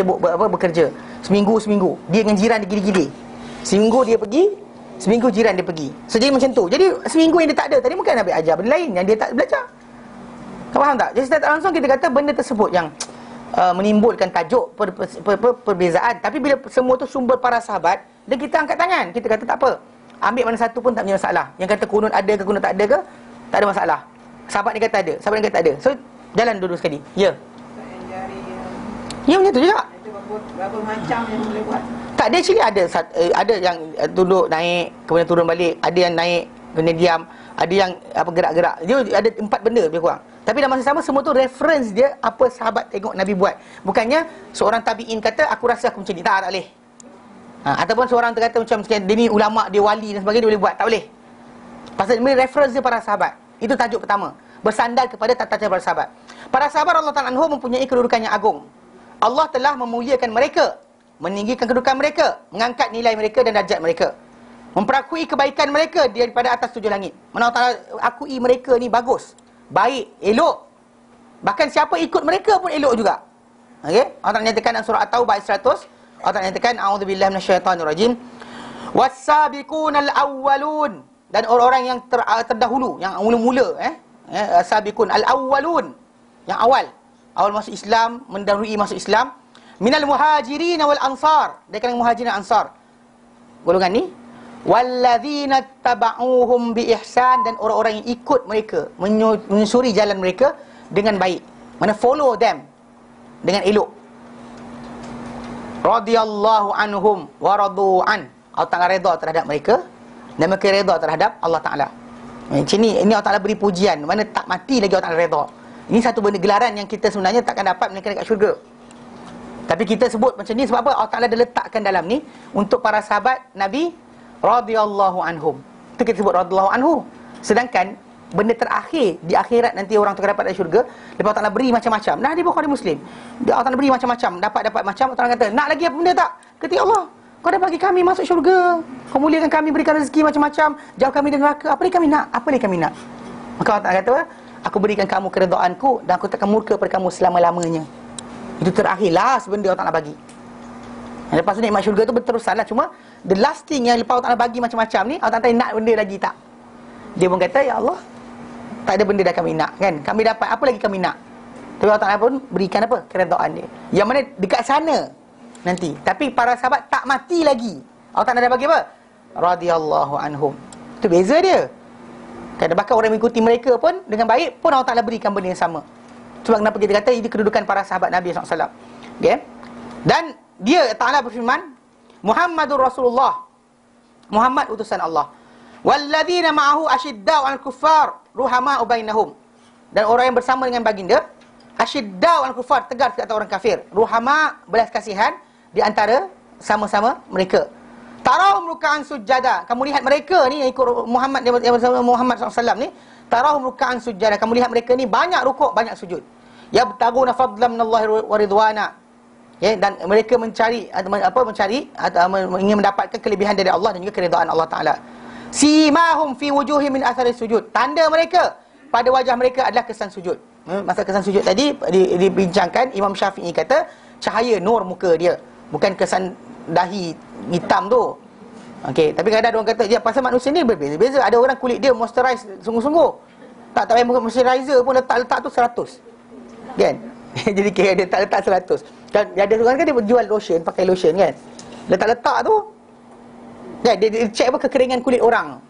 bekerja. Seminggu dia dengan jiran dia gili-gili. Seminggu dia pergi, seminggu jiran dia pergi. So jadi macam tu. Jadi seminggu yang dia tak ada tadi, mungkin Nabi ajar benda lain yang dia tak belajar. Kau faham tak? Jadi secara tak langsung kita kata benda tersebut yang menimbulkan tajuk perbezaan. Tapi bila semua tu sumber para sahabat, dan kita angkat tangan, kita kata tak apa, ambil mana satu pun tak punya masalah. Yang kata kunut ada ke kunut tak ada ke, tak ada masalah. Sahabat ni kata ada, sahabat ni kata tak ada. So jalan dua-dua sekali. Ya. Ya macam tu juga. Berapa macam yang boleh buat? Tak, dia actually ada yang duduk naik kemudian turun balik, ada yang naik kemudian diam, ada yang gerak-gerak. Dia ada 4 benda lebih kurang. Tapi dalam masa sama semua tu reference dia apa sahabat tengok Nabi buat. Bukannya seorang tabi'in kata aku rasa aku macam ni, tak boleh. Ataupun seorang kata macam dia ni ulama, dia wali dan sebagainya, dia boleh buat, tak boleh. Pasal ini reference dia para sahabat. Itu tajuk pertama, bersandar kepada tata cara para sahabat. Para sahabat Allah Ta'ala anhum mempunyai kedudukan yang agung. Allah telah memuliakan mereka, meninggikan kedudukan mereka, mengangkat nilai mereka dan darjat mereka, memperakui kebaikan mereka daripada atas 7 langit. Mana Allah Ta'ala akui mereka ni bagus, baik, elok. Bahkan siapa ikut mereka pun elok juga. Okey, Allah Ta'ala nyatakan dalam surah At-Taubah ayat 100, Allah Ta'ala nyatakan a'udzubillahi minasyaitanirrajim, was-sabiqunal awwalun, dan orang-orang yang terdahulu, yang mula-mula, sabiqun al-awwalun, yang awal masuk Islam, mendahului masuk Islam, minal muhajirin wal ansar, dari kalangan muhajirin dan ansar, golongan ni, walladzina tabauhum bi ihsan, dan orang-orang yang ikut mereka, menyusuri jalan mereka dengan baik, mana follow them dengan elok. Radiyallahu anhum wa radu an, Allah Ta'ala redha terhadap mereka dan mereka redha terhadap Allah Ta'ala. Macam ni, ini Allah Ta'ala beri pujian, mana tak mati lagi Allah Ta'ala redha. Ini satu benda gelaran yang kita sebenarnya takkan dapat melainkan dekat syurga. Tapi kita sebut macam ni sebab apa? Allah Ta'ala dah letakkan dalam ni untuk para sahabat Nabi radhiyallahu anhum. Itu kita sebut radhiyallahu anhu. Sedangkan benda terakhir di akhirat nanti orang tu akan dapat dari syurga, lepas Allah Ta'ala beri macam-macam. Nah, di Bukhari Muslim, Allah Ta'ala beri macam-macam, dapat macam. Orang kata, nak lagi apa benda tak? Kata Allah, kau dah bagi kami masuk syurga, kau muliakan kami, berikan rezeki macam-macam, jauh kami dari neraka, apa lagi kami nak? Apa lagi kami nak? Maka Allah Ta'ala kata, aku berikan kamu keredaanku dan aku takkan murka pada kamu selama-lamanya. Itu terakhir, last benda Allah Ta'ala bagi. Lepas tu nikmat syurga tu berterusan lah. Cuma the last thing yang lepas Allah Ta'ala bagi macam-macam ni, Allah Ta'ala nak benda lagi tak? Dia pun kata, ya Allah, tak ada benda dah kami nak kan? Kami dapat, apa lagi kami nak? Tapi Allah Ta'ala pun berikan apa? Keredaan dia, yang mana dekat sana nanti. Tapi para sahabat tak mati lagi, Allah Ta'ala dah bagi apa? Radiyallahu anhum. Itu beza dia. Kan, bahkan orang mengikuti mereka pun dengan baik pun Allah Ta'ala berikan benda yang sama. Sebab kenapa kita kata ini kedudukan para sahabat Nabi SAW. Okay? Dan dia Ta'ala berfirman, Muhammadur Rasulullah, Muhammad utusan Allah. Walladzina ma'ahu asyidda'u 'alal kuffar ruhama'u bainahum, dan orang yang bersama dengan baginda asyidda'u 'alal kuffar, tegar ke atas orang kafir, ruhama, belas kasihan di antara sama-sama mereka. Tarahum ruk'an sujada. Kamu lihat mereka ni yang ikut Muhammad, yang bersama Muhammad SAW ni, tarahum ruk'an sujada. Kamu lihat mereka ni banyak rukuk, banyak sujud. Yabtaguna fadlan minallahi wa ridwana. Ya, dan mereka mencari ingin mendapatkan kelebihan dari Allah dan juga keridaan Allah Taala. Simahum fi wujuhihim min athari sujud. Tanda mereka pada wajah mereka adalah kesan sujud. Masa kesan sujud tadi dibincangkan, Imam Syafi'i kata cahaya nur muka dia, bukan kesan dahi hitam tu. Okey, tapi kadang-kadang orang kata dia pasal manusia ni berbeza-beza. Ada orang kulit dia moisturize sungguh-sungguh. Tak payah moisturizer pun letak tu 100. Kan? Jadi kira dia tak letak 100. Dan ada orang kan dia jual lotion, pakai lotion kan. Letak-letak tu kan dia check apa kekeringan kulit orang.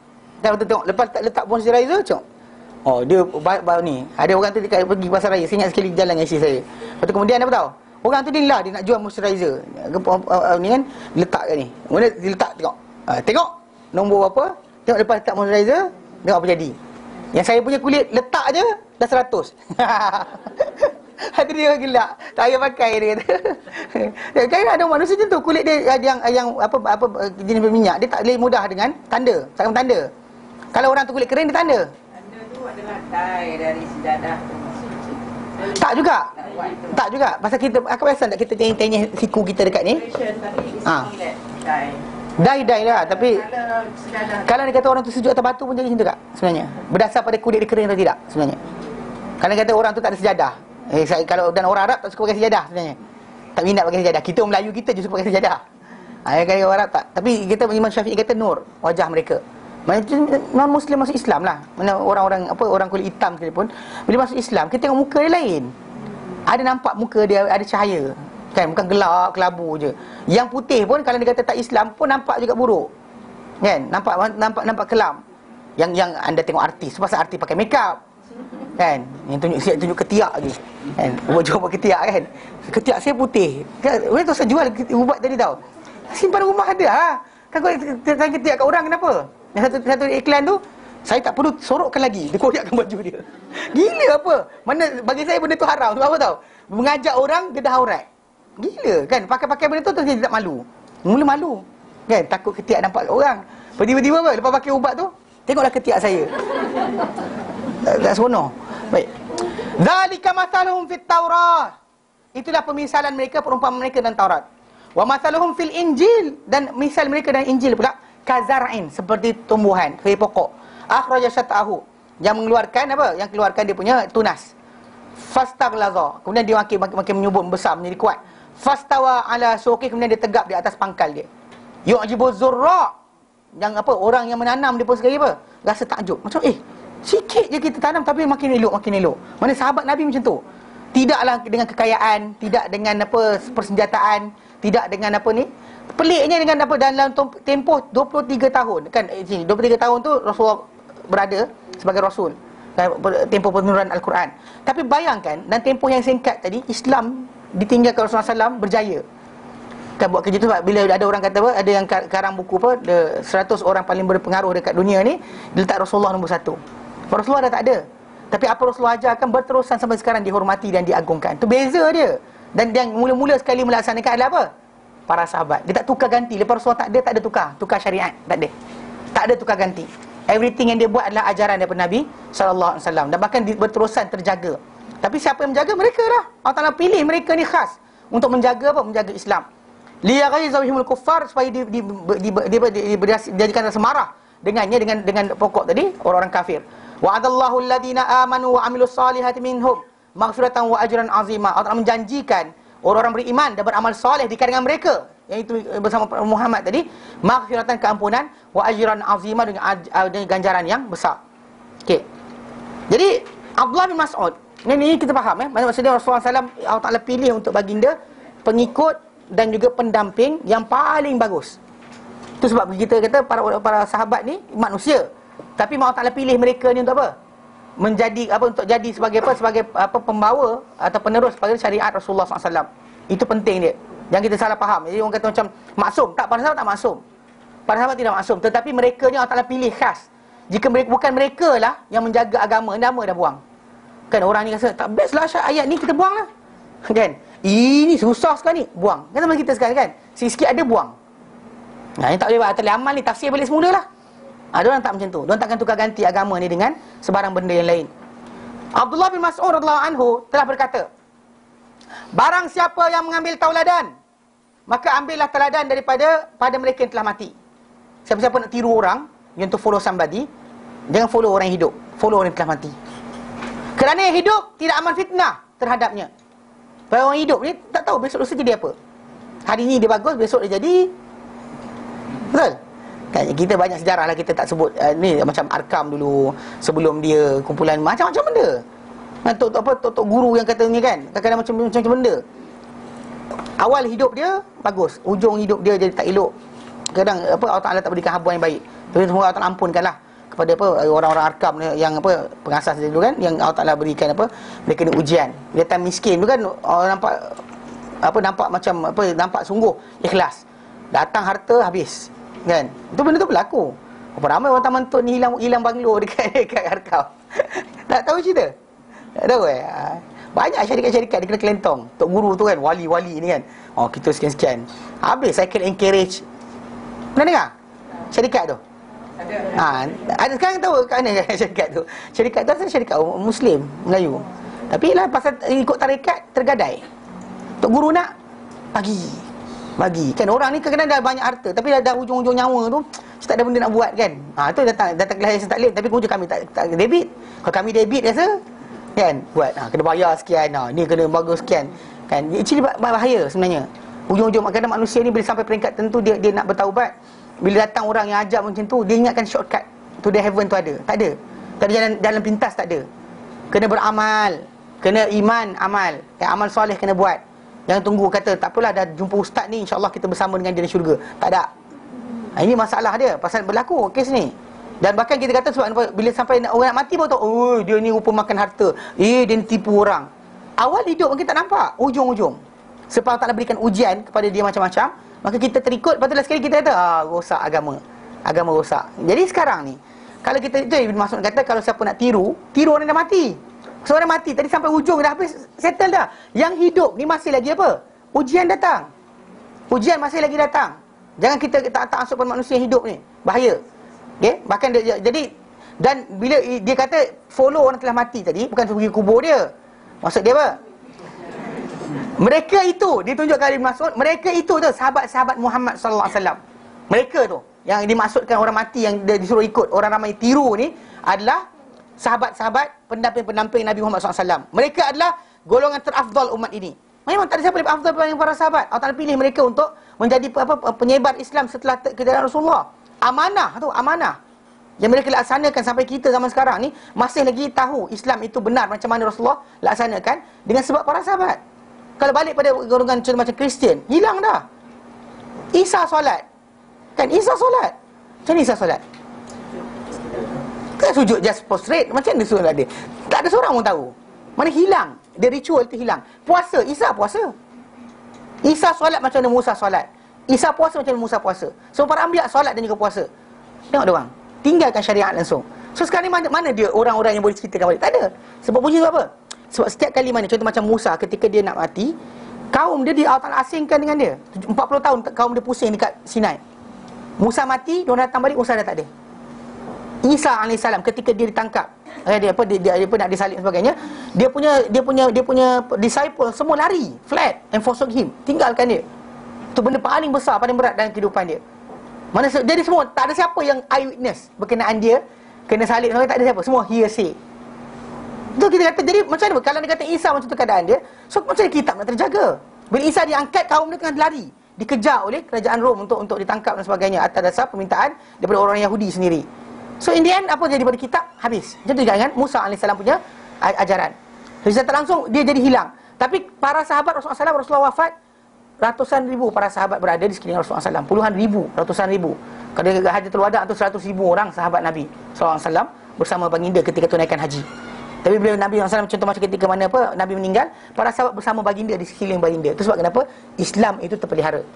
Dan kita tengok lepas letak moisturizer, tengok. Oh, dia ni. Ada orang tu dekat pergi pasar raya, saya ingat sekali jalan dengan isteri saya. Lepas tu kemudian apa tahu? Orang tu dia nak jual moisturizer. Ni kan letak kat ni. Kemudian dia letak tengok. Tengok nombor berapa? Tengok lepas letak moisturizer, tengok apa jadi. Yang saya punya kulit letak je dah 100. Ada dia gelak, tak payah pakai dia kata. Kan ada manusia macam tu, kulit dia yang apa jenis berminyak, dia tak boleh mudah dengan tanda, sarung tanda. Kalau orang tu kulit kering dia tanda. Tanda tu adalah dye dari sejadah tu. Tak juga. Tak juga. Pasal kita aku biasa tak kita tanya siku kita dekat ni. Dye lah, tapi kalau dia kata orang tu sejuk atas batu pun jadi macam tu tak sebenarnya. Berdasar pada kulit dia kering atau tidak sebenarnya. Kalau dia kata orang tu tak ada sejadah. Kalau dan orang Arab tak suka pakai sejadah sebenarnya. Tak minat pakai sejadah. Kita orang Melayu kita justru pakai sejadah. Kalau orang Arab tak. Tapi kita Imam Syafi'i kata nur wajah mereka. Maksudnya non muslim masuk Islam lah. Mana orang-orang orang kulit hitam sekalipun bila masuk Islam kita tengok muka dia lain. Ada nampak muka dia ada cahaya. Kan bukan gelap kelabu je. Yang putih pun kalau dia kata tak Islam pun nampak juga buruk. Kan? Nampak kelam. Yang anda tengok artis, pasal artis pakai makeup. Kan? Yang tunjuk ketiak je. Kan? Buat ketiak kan. Ketiak saya putih. Kan orang tu saya jual ubat tadi tau. Simpan rumah ada ha. Kan kau ketiak kat orang kenapa? Yang satu iklan tu saya tak perlu sorokkan lagi. Dia koyakkan baju dia. Gila apa? Mana bagi saya benda tu haram. Sebab apa tau? Mengajak orang dedah aurat. Gila kan? Pakai benda tu terus dia tak malu. Mula malu. Kan? Takut ketiak nampak kat orang. Tiba-tiba apa? Lepas pakai ubat tu, tengoklah ketiak saya. Tak seronok. Baik. Zalika mathaluhum fit Taurah. Itulah pemisalan mereka, perumpamaan mereka dalam Taurat. Wa mathaluhum fil Injil, dan misal mereka dalam Injil pula kazar'in, seperti tumbuhan, seperti pokok. Akhraja syata'ahu, yang mengeluarkan apa? Yang keluarkan dia punya tunas. Fastaghlaza, kemudian dia makin menyubur, besar, menjadi kuat. Fastawa ala suqi, kemudian dia tegap di atas pangkal dia. Yu'jibu zurra', yang apa? Orang yang menanam dia pun sekali apa? Rasa takjub. Macam sikit je kita tanam tapi makin elok. Mana sahabat Nabi macam tu. Tidaklah dengan kekayaan, tidak dengan apa persenjataan, tidak dengan apa ni. Peliknya dengan apa dalam tempoh 23 tahun. Kan 23 tahun tu Rasulullah berada sebagai rasul. Tempoh penurunan Al-Quran. Tapi bayangkan dan tempoh yang singkat tadi Islam ditinggalkan Rasulullah SAW berjaya. Kan buat kerja tu bila ada orang kata apa, ada yang karang buku apa 100 orang paling berpengaruh dekat dunia ni, diletak Rasulullah nombor 1. Rasulullah dah tak ada. Tapi apa Rasulullah ajarkan berterusan sampai sekarang dihormati dan diagungkan. Tu beza dia. Dan yang mula-mula sekali melaksanakan adalah apa? Para sahabat. Dia tak tukar ganti. Lepas Rasulullah tak ada tukar syariat. Tak ada. Tak ada tukar ganti. Everything yang dia buat adalah ajaran daripada Nabi SAW. Dan bahkan berterusan terjaga. Tapi siapa yang menjaga? Mereka lah. Allah Ta'ala pilih mereka ni khas untuk menjaga apa? Menjaga Islam. Liyaghiza bihimul kuffar, supaya dijadikan rasa marah dengannya, dengan pokok tadi orang-orang kafir. Wa'adallahu alladhina amanu wa amilus salihati minhum maghfiratan wa ajran azima. Allah menjanjikan orang-orang beriman dan beramal soleh di kalangan mereka, iaitu bersama Muhammad tadi, maghfiratan, keampunan, wa ajran azima, dengan ganjaran yang besar. Okey. Jadi Abdullah bin Mas'ud, ini kita faham maksudnya Rasulullah SAW Allah Ta'ala pilih untuk baginda pengikut dan juga pendamping yang paling bagus. Itu sebab kita kata para sahabat ni manusia, tapi Allah Ta'ala pilih mereka ni untuk apa? Menjadi apa? Untuk jadi sebagai apa? Sebagai apa? Pembawa atau penerus pada syariat Rasulullah SAW. Itu penting dia. Yang kita salah faham. Jadi orang kata macam maksum. Tak, para sahabat tak maksum. Para sahabat tidak maksum. Tetapi mereka ni Allah Ta'ala pilih khas. Jika bukan mereka lah yang menjaga agama, nama dah buang. Kan orang ni rasa tak best lah ayat ni, kita buang lah. Kan? Ini susah sekali ni, buang. Kan sama kita sekarang kan? Sikit-sikit ada buang. Ini tak boleh buat atas amal ni, tafsir balik semula lah. Diorang tak macam tu. Diorang takkan tukar ganti agama ni dengan sebarang benda yang lain. Abdullah bin Mas'ud radhiyallahu anhu telah berkata, barang siapa yang mengambil tauladan, maka ambillah teladan pada mereka yang telah mati. Siapa-siapa nak tiru orang, you want to follow somebody, jangan follow orang yang hidup, follow orang yang telah mati. Kerana yang hidup tidak aman fitnah terhadapnya. Kalau orang hidup ni tak tahu besok lusa jadi apa. Hari ni dia bagus, besok dia jadi. Betul? Kan, kita banyak sejarah lah, kita tak sebut ni macam Arkam dulu, sebelum dia kumpulan macam-macam benda. Tok guru yang katanya kan, kadang-kadang macam-macam benda. Awal hidup dia bagus, ujung hidup dia jadi tak elok. Kadang Allah Taala tak berikan habuan yang baik. Tapi semoga Allah Taala ampunkanlah kepada orang-orang Arkam yang pengasas dia dulu kan, yang Allah Taala berikan mereka ni ujian. Dia tak miskin tu kan, orang nampak macam nampak sungguh ikhlas. Datang harta habis. Kan? Itu benda tu berlaku. Berapa ramai orang taman tu ni hilang banglo dekat Arkam. Tak tahu cerita? Tak tahu banyak syarikat-syarikat dia kena kelentong. Tok guru tu kan, wali-wali ni kan, kita sekian-sekian, habis cycle encourage. Pernah dengar syarikat tu? Ada sekarang tahu kat mana syarikat tu? Syarikat tu adalah syarikat Muslim Melayu. Tapi lah pasal ikut tarekat tergadai. Tok guru nak bagi kan, orang ni kadang-kadang dah banyak harta tapi dah hujung-hujung nyawa tu tak ada benda nak buat kan. Tu datang kelas yang taklim, tapi hujung kami tak debit. Kalau kami debit rasa kan buat kena bayar sekian, ni kena bagus sekian kan. Actually bahaya sebenarnya. Hujung-hujung kadang manusia ni bila sampai peringkat tentu dia nak bertaubat, bila datang orang yang ajar macam tu, dia ingatkan shortcut to the heaven tu ada. Tak ada. Tak ada jalan pintas, tak ada. Kena beramal, kena iman, amal amal soleh kena buat. Jangan tunggu kata tak apalah dah jumpa ustaz ni, insya-Allah kita bersama dengan dia di syurga. Tak ada. Ini masalah dia pasal berlaku kes ni. Dan bahkan kita kata sebab bila sampai orang nak mati baru tahu, oh dia ni rupa makan harta, dia ni tipu orang. Awal hidup mungkin tak nampak, ujung-ujung sebab Allah Ta'ala berikan ujian kepada dia macam-macam, maka kita terikut. Lepas tu last sekali kita kata rosak agama rosak. Jadi sekarang ni kalau kita, itu Ibn Mas'ud kata, kalau siapa nak tiru orang yang dah mati. Seorang mati tadi sampai ujung dah habis, settle dah. Yang hidup ni masih lagi ujian datang. Ujian masih lagi datang. Jangan kita tak masuk pada manusia yang hidup ni, bahaya. Okay? Bahkan jadi, dan bila dia kata follow orang telah mati tadi, bukan pergi kubur dia. Maksud dia apa? Mereka itu ditunjukkan Ibn Mas'ud, mereka itu tu sahabat-sahabat Muhammad sallallahu alaihi wasallam. Mereka tu yang dimaksudkan orang mati yang dia disuruh ikut, orang ramai tiru ni adalah sahabat-sahabat pendamping-pendamping Nabi Muhammad SAW. Mereka adalah golongan terafdal umat ini. Memang tak ada siapa lebih afdal daripada para sahabat. Allah Ta'ala pilih mereka untuk menjadi penyebar Islam setelah kedatangan Rasulullah. Amanah yang mereka laksanakan sampai kita zaman sekarang ni, masih lagi tahu Islam itu benar macam mana Rasulullah laksanakan dengan sebab para sahabat. Kalau balik pada golongan macam Kristian, hilang dah. Isa solat. Kan Isa solat. Macam mana Isa solat? Kan sujud just prostrate, macam mana solat dia? Tak ada seorang pun tahu. Mana hilang. Dia ritual tu hilang. Puasa, Isa puasa. Isa solat macam mana Musa solat. Isa puasa macam mana Musa puasa. So para anbiya solat dan juga puasa. Tengok dia orang, tinggalkan syariat langsung. So sekarang ni mana dia orang-orang yang boleh ceritakan balik? Tak ada. Sebab bunyi apa? Sebab setiap kali mana, contoh macam Musa ketika dia nak mati, kaum dia Allah Ta'ala asingkan dengan dia. 40 tahun kaum dia pusing dekat Sinai. Musa mati, dia datang balik, Musa dah tak ada. Isa AS ketika dia ditangkap, dia nak disalib dan sebagainya, dia punya disciple semua lari, flat and forsake him, tinggalkan dia. Itu benda paling besar, paling berat dalam kehidupan dia. Mana jadi semua tak ada siapa yang eyewitness berkenaan dia kena salib, tak ada siapa, semua hearsay. Itu kita kata, jadi macam mana kalau dia kata Isa macam tu keadaan dia, so macam mana kitab nak terjaga? Bila Isa diangkat, kaum dia tengah lari, dikejar oleh kerajaan Rom untuk ditangkap dan sebagainya atas dasar permintaan daripada orang Yahudi sendiri. So in the end, apa jadi pada kitab? Habis. Macam tu juga dengan Musa AS punya ajaran. Secara tak langsung dia jadi hilang. Tapi para sahabat Rasulullah SAW, Rasulullah wafat, ratusan ribu para sahabat berada di sekeliling Rasulullah SAW. Puluhan ribu, ratusan ribu. Kalau dia Hajatul Wada' tu 100 ribu orang sahabat Nabi SAW bersama baginda ketika tunaikan haji. Tapi bila Nabi SAW, contoh macam ketika mana Nabi meninggal, para sahabat bersama baginda di sekeliling baginda. Itu sebab kenapa Islam itu terpelihara.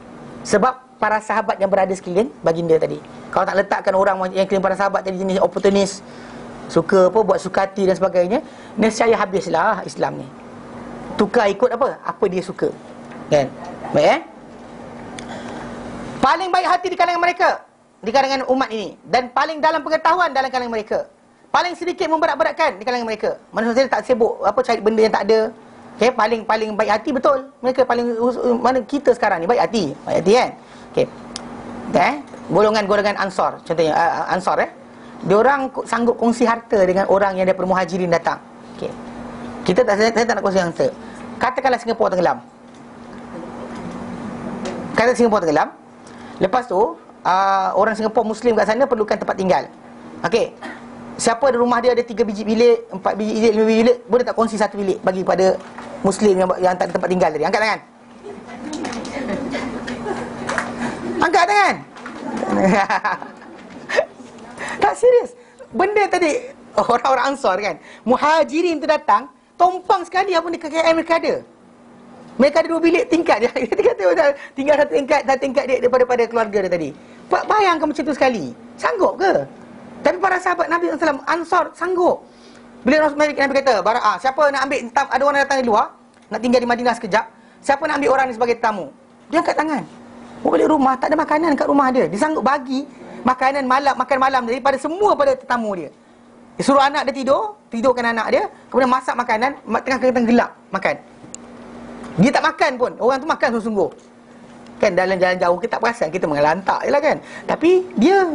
Sebab para sahabat yang berada sekeliling baginda tadi. Kalau tak letakkan orang yang keliling para sahabat tadi jenis oportunis, suka buat sukati dan sebagainya, nescaya habislah Islam ni. Tukar ikut apa dia suka. Kan? Baik paling baik hati di kalangan mereka, di kalangan umat ini, dan paling dalam pengetahuan dalam kalangan mereka, paling sedikit memberat-beratkan di kalangan mereka. Manusia tak sibuk cari benda yang tak ada. Okey, paling baik hati, betul. Mereka paling, mana kita sekarang ni baik hati kan. Okey. Golongan-golongan Ansar, contohnya Ansar diorang sanggup kongsi harta dengan orang yang daripada Muhajirin datang. Okey. Saya tak nak kongsi harta. Katakanlah Singapura tenggelam. Lepas tu orang Singapura Muslim kat sana perlukan tempat tinggal. Okey. Siapa di rumah dia ada 3 biji bilik, 4 biji bilik, 5 biji bilik, boleh tak kongsi 1 bilik bagi pada Muslim yang tak ada tempat tinggal tadi? Angkat tangan. Angkat tangan. Tak serius. Benda tadi orang-orang Ansar kan, Muhajirin tu datang, tompang sekali apa ni kekayaan mereka ada. Mereka ada 2 bilik tingkat dia. Dia kata tinggal satu tingkat dia daripada keluarga dia tadi. Bayangkan macam tu sekali. Sanggup ke? Tapi para sahabat Nabi SAW, Ansar, sanggup. Bila Nabi kata, siapa nak ambil, ada orang datang dari luar, nak tinggal di Madinah sekejap, siapa nak ambil orang ni sebagai tetamu? Dia angkat tangan. Balik rumah, tak ada makanan kat rumah dia. Dia sanggup bagi makan malam daripada semua pada tetamu dia. Dia suruh anak dia tidurkan anak dia, kemudian masak makanan, tengah gelap makan. Dia tak makan pun, orang tu makan sungguh-sungguh. Kan dalam jalan jauh kita tak perasan, kita mengelantak je lah kan. Tapi dia,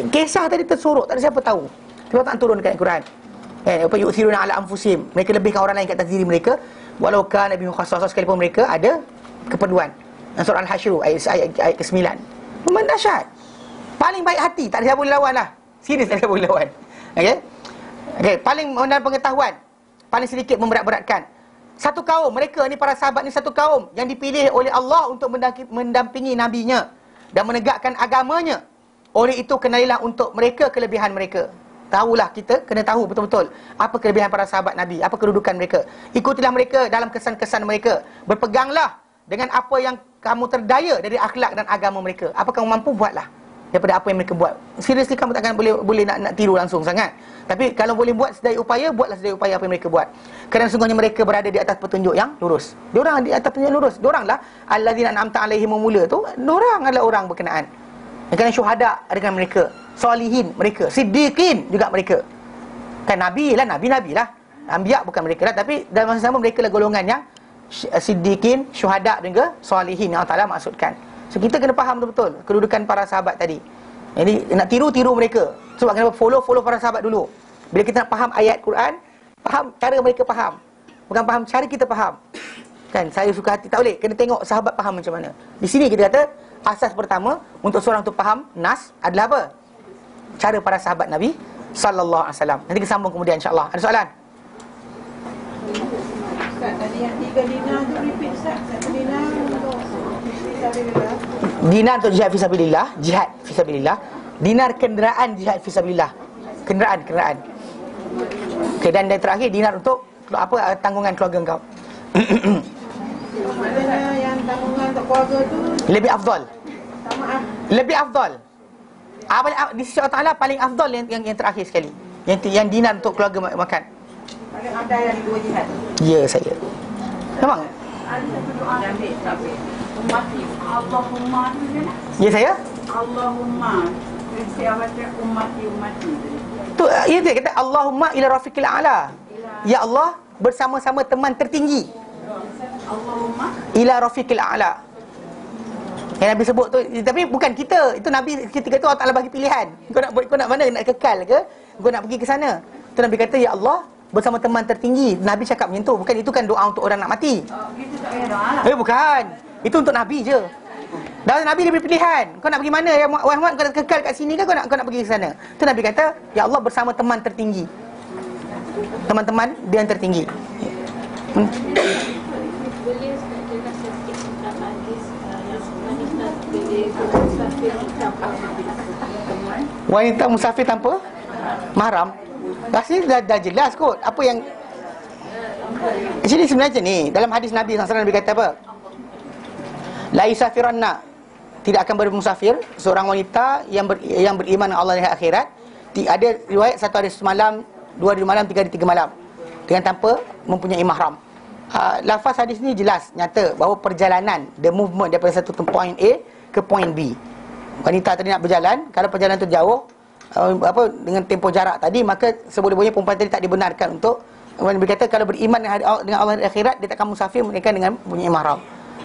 kisah tadi tersorok, tak ada siapa tahu. Sebab tak turunkan Al-Quran. Apa yu'thiruna ala anfusihim, mereka lebihkan orang lain kat atas diri mereka, walau kana bihim khassasah, sekalipun mereka ada keperluan. Surah Al-Hasyr ayat ke-9. Memang dahsyat. Paling baik hati, tak ada siapa boleh lawan lah. Serius, tak ada siapa boleh lawan. Okey, paling dalam pengetahuan, paling sedikit memberat-beratkan. Satu kaum, mereka ni para sahabat ni satu kaum yang dipilih oleh Allah untuk mendampingi nabinya dan menegakkan agamanya. Oleh itu kenalilah untuk mereka kelebihan mereka. Tahulah, kita kena tahu betul-betul apa kelebihan para sahabat Nabi, apa kedudukan mereka. Ikutilah mereka dalam kesan-kesan mereka. Berpeganglah dengan apa yang kamu terdaya dari akhlak dan agama mereka. Apa kamu mampu, buatlah daripada apa yang mereka buat. Seriously, kamu takkan boleh nak tiru langsung sangat. Tapi kalau boleh buat sedaya upaya, buatlah sedaya upaya apa yang mereka buat. Kerana sungguhnya mereka berada di atas petunjuk yang lurus. Diorang di atas petunjuk lurus. Dioranglah allazina an'amta alaihim, mula tu, diorang adalah orang berkenaan. Kerana syuhada dengan mereka, solihin mereka, siddiqin juga mereka. Kan nabi lah, nabi lah. Anbiya bukan mereka lah, tapi dalam masa sama mereka lah golongan yang siddiqin, syuhada dan juga solihin yang Allah Ta'ala maksudkan. So kita kena faham betul-betul kedudukan para sahabat tadi. Jadi nak tiru mereka. Sebab kenapa follow para sahabat dulu. Bila kita nak faham ayat Quran, faham cara mereka faham, bukan faham cara kita faham. Kan saya suka hati, tak boleh, kena tengok sahabat faham macam mana. Di sini kita kata asas pertama untuk seorang tu faham nas adalah apa? Cara para sahabat Nabi sallallahu alaihi wasallam. Nanti kita sambung kemudian insya-Allah. Ada soalan? Ustaz, tadi yang 3 dinar tu repeat Ustaz. 1 dinar untuk fisabilillah. Dinar untuk jihad fisabilillah, jihad fisabilillah. Dinar kenderaan jihad fisabilillah. Kenderaan. Okey, dan terakhir dinar untuk apa, tanggungan keluarga kau. Maknanya yang tanggungan untuk keluarga tu Lebih afdal. Maaf. Lebih afdal. Di sisi Allah Ta'ala paling afdal yang terakhir sekali. Yang dinar untuk keluarga makan. Paling ada yang 2 jihad. Ya, saya. Memang. Ada satu doa ambil tapi ummati Allahumma tu je lah. Ya, saya. Allahumma. Saya baca ummati. Tu dia kata Allahumma ila rafiqil a'la. Ya Allah, bersama-sama teman tertinggi. Allahumma Ila rafiqil a'la. Yang Nabi sebut tu, tapi bukan kita. Itu Nabi ketika tu Allah Ta'ala bagi pilihan. Kau nak mana? Nak kekal ke? Kau nak pergi ke sana? Tu Nabi kata, ya Allah, bersama teman tertinggi. Nabi cakap macam tu. Bukan, itu kan doa untuk orang nak mati. gitu tak payah doa lah. Bukan. Itu untuk Nabi je. Dan Nabi dia beri pilihan. Kau nak pergi mana? Ya Muhammad, kau nak kekal kat sini ke? Kau nak pergi ke sana? Tu Nabi kata, ya Allah, bersama teman tertinggi. Teman-teman dia yang tertinggi. Boleh kita rasa sikit tentang hadis yang wanita boleh musafir tanpa teman. Wanita musafir tanpa mahram. Rasanya dah jelas kot apa yang jadi sebenarnya ni dalam hadis Nabi SAW, Nabi kata apa? La yusafiranna, tidak akan bermusafir seorang wanita yang beriman dengan Allah dan akhirat. Ada riwayat 1 hari semalam, 2 hari malam, 3 hari 3 malam dengan tanpa mempunyai mahram. Lafaz hadis ni jelas, nyata bahawa perjalanan, the movement daripada satu point A ke point B, wanita tadi nak berjalan, kalau perjalanan tu jauh, dengan tempoh jarak tadi, maka seboleh-bolehnya perempuan tadi tak dibenarkan untuk, berkata kalau beriman dengan Allah dan akhirat, dia takkan musafir melainkan dengan punya mahram.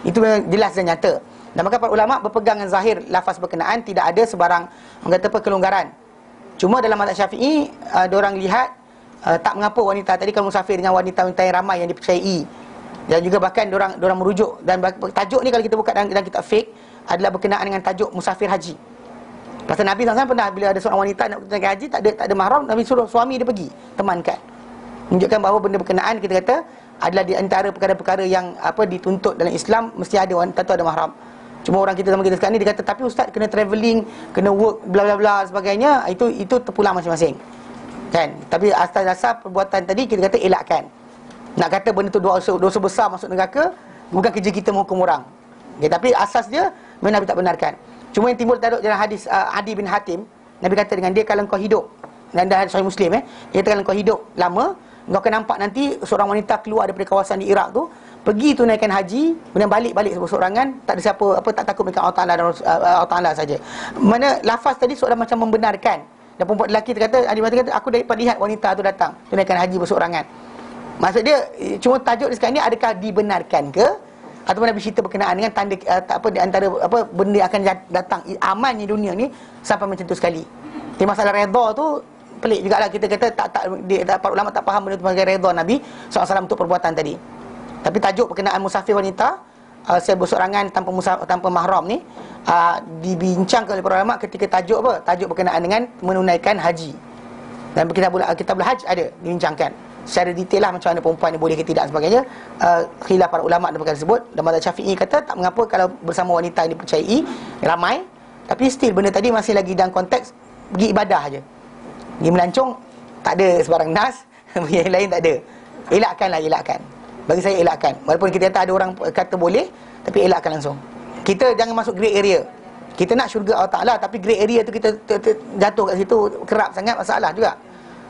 Itu jelas dan nyata. Dan maka para ulama berpegang dengan zahir lafaz berkenaan, tidak ada sebarang kata apa kelonggaran. Cuma dalam mazhab Syafi'i, diorang lihat tak mengapa wanita tadi kalau musafir dengan wanita-wanita yang ramai yang dipercayai. Dan juga bahkan diorang merujuk, dan tajuk ni kalau kita buka dalam kitab fiqh adalah berkenaan dengan tajuk musafir haji. Pasal Nabi SAW pernah, bila ada seorang wanita nak pergi haji, tak ada mahram, Nabi suruh suami dia pergi temankan. Menunjukkan bahawa benda berkenaan kita kata adalah di antara perkara-perkara yang dituntut dalam Islam, mesti ada wanita tu ada mahram. Cuma orang kita zaman kita sekarang ni dia kata, tapi ustaz kena travelling, kena work, bla bla bla sebagainya, itu terpulang masing-masing. Kan? Tapi asal-asal perbuatan tadi kita kata elakkan. Nak kata benda tu dosa besar masuk neraka, bukan kerja kita menghukum orang. Okay, tapi asas dia memang Nabi tak benarkan. Cuma yang timbul tajuk dalam hadis Adi bin Hatim, Nabi kata dengan dia, kalau kau hidup, dan dah Sahih Muslim dia kata kalau kau hidup lama, kau akan nampak nanti seorang wanita keluar daripada kawasan di Iraq tu, pergi tunaikan haji, kemudian balik seorang-sorangan, tak ada siapa tak takut mereka Allah Taala dan Allah Taala saja. Mana lafaz tadi seolah macam membenarkan. Dan perempuan lelaki kata, Adi bin Hatim kata, aku dapat lihat wanita tu datang tunaikan haji berseorangan. Maksud dia, cuma tajuk dia sekarang ni, adakah dibenarkan ke? Ataupun Nabi cerita berkenaan dengan tanda di antara benda akan datang amannya dunia ni sampai macam tu sekali. Tapi masalah redha tu pelik jugalah, kita kata para ulama tak faham benda tu sebagai redha Nabi SAW untuk perbuatan tadi. Tapi tajuk berkenaan musafir wanita berseorangan tanpa mahram ni dibincangkan oleh para ulama ketika tajuk tajuk berkenaan dengan menunaikan haji. Dan kitabul haj ada dibincangkan secara detail lah macam mana perempuan ni boleh ke tidak sebagainya. Khilaf para ulama dalam perkara tersebut. Dan mazhab Syafi'i kata tak mengapa kalau bersama wanita yang dipercayai ramai, tapi still benda tadi masih lagi dalam konteks pergi ibadah aja. Pergi melancong tak ada sebarang nas, yang lain tak ada. Elakkan. Bagi saya elakkan. Walaupun kita kata ada orang kata boleh, tapi elakkan langsung. Kita jangan masuk grey area. Kita nak syurga Allah Ta'ala, tapi grey area tu kita jatuh kat situ kerap sangat, masalah juga.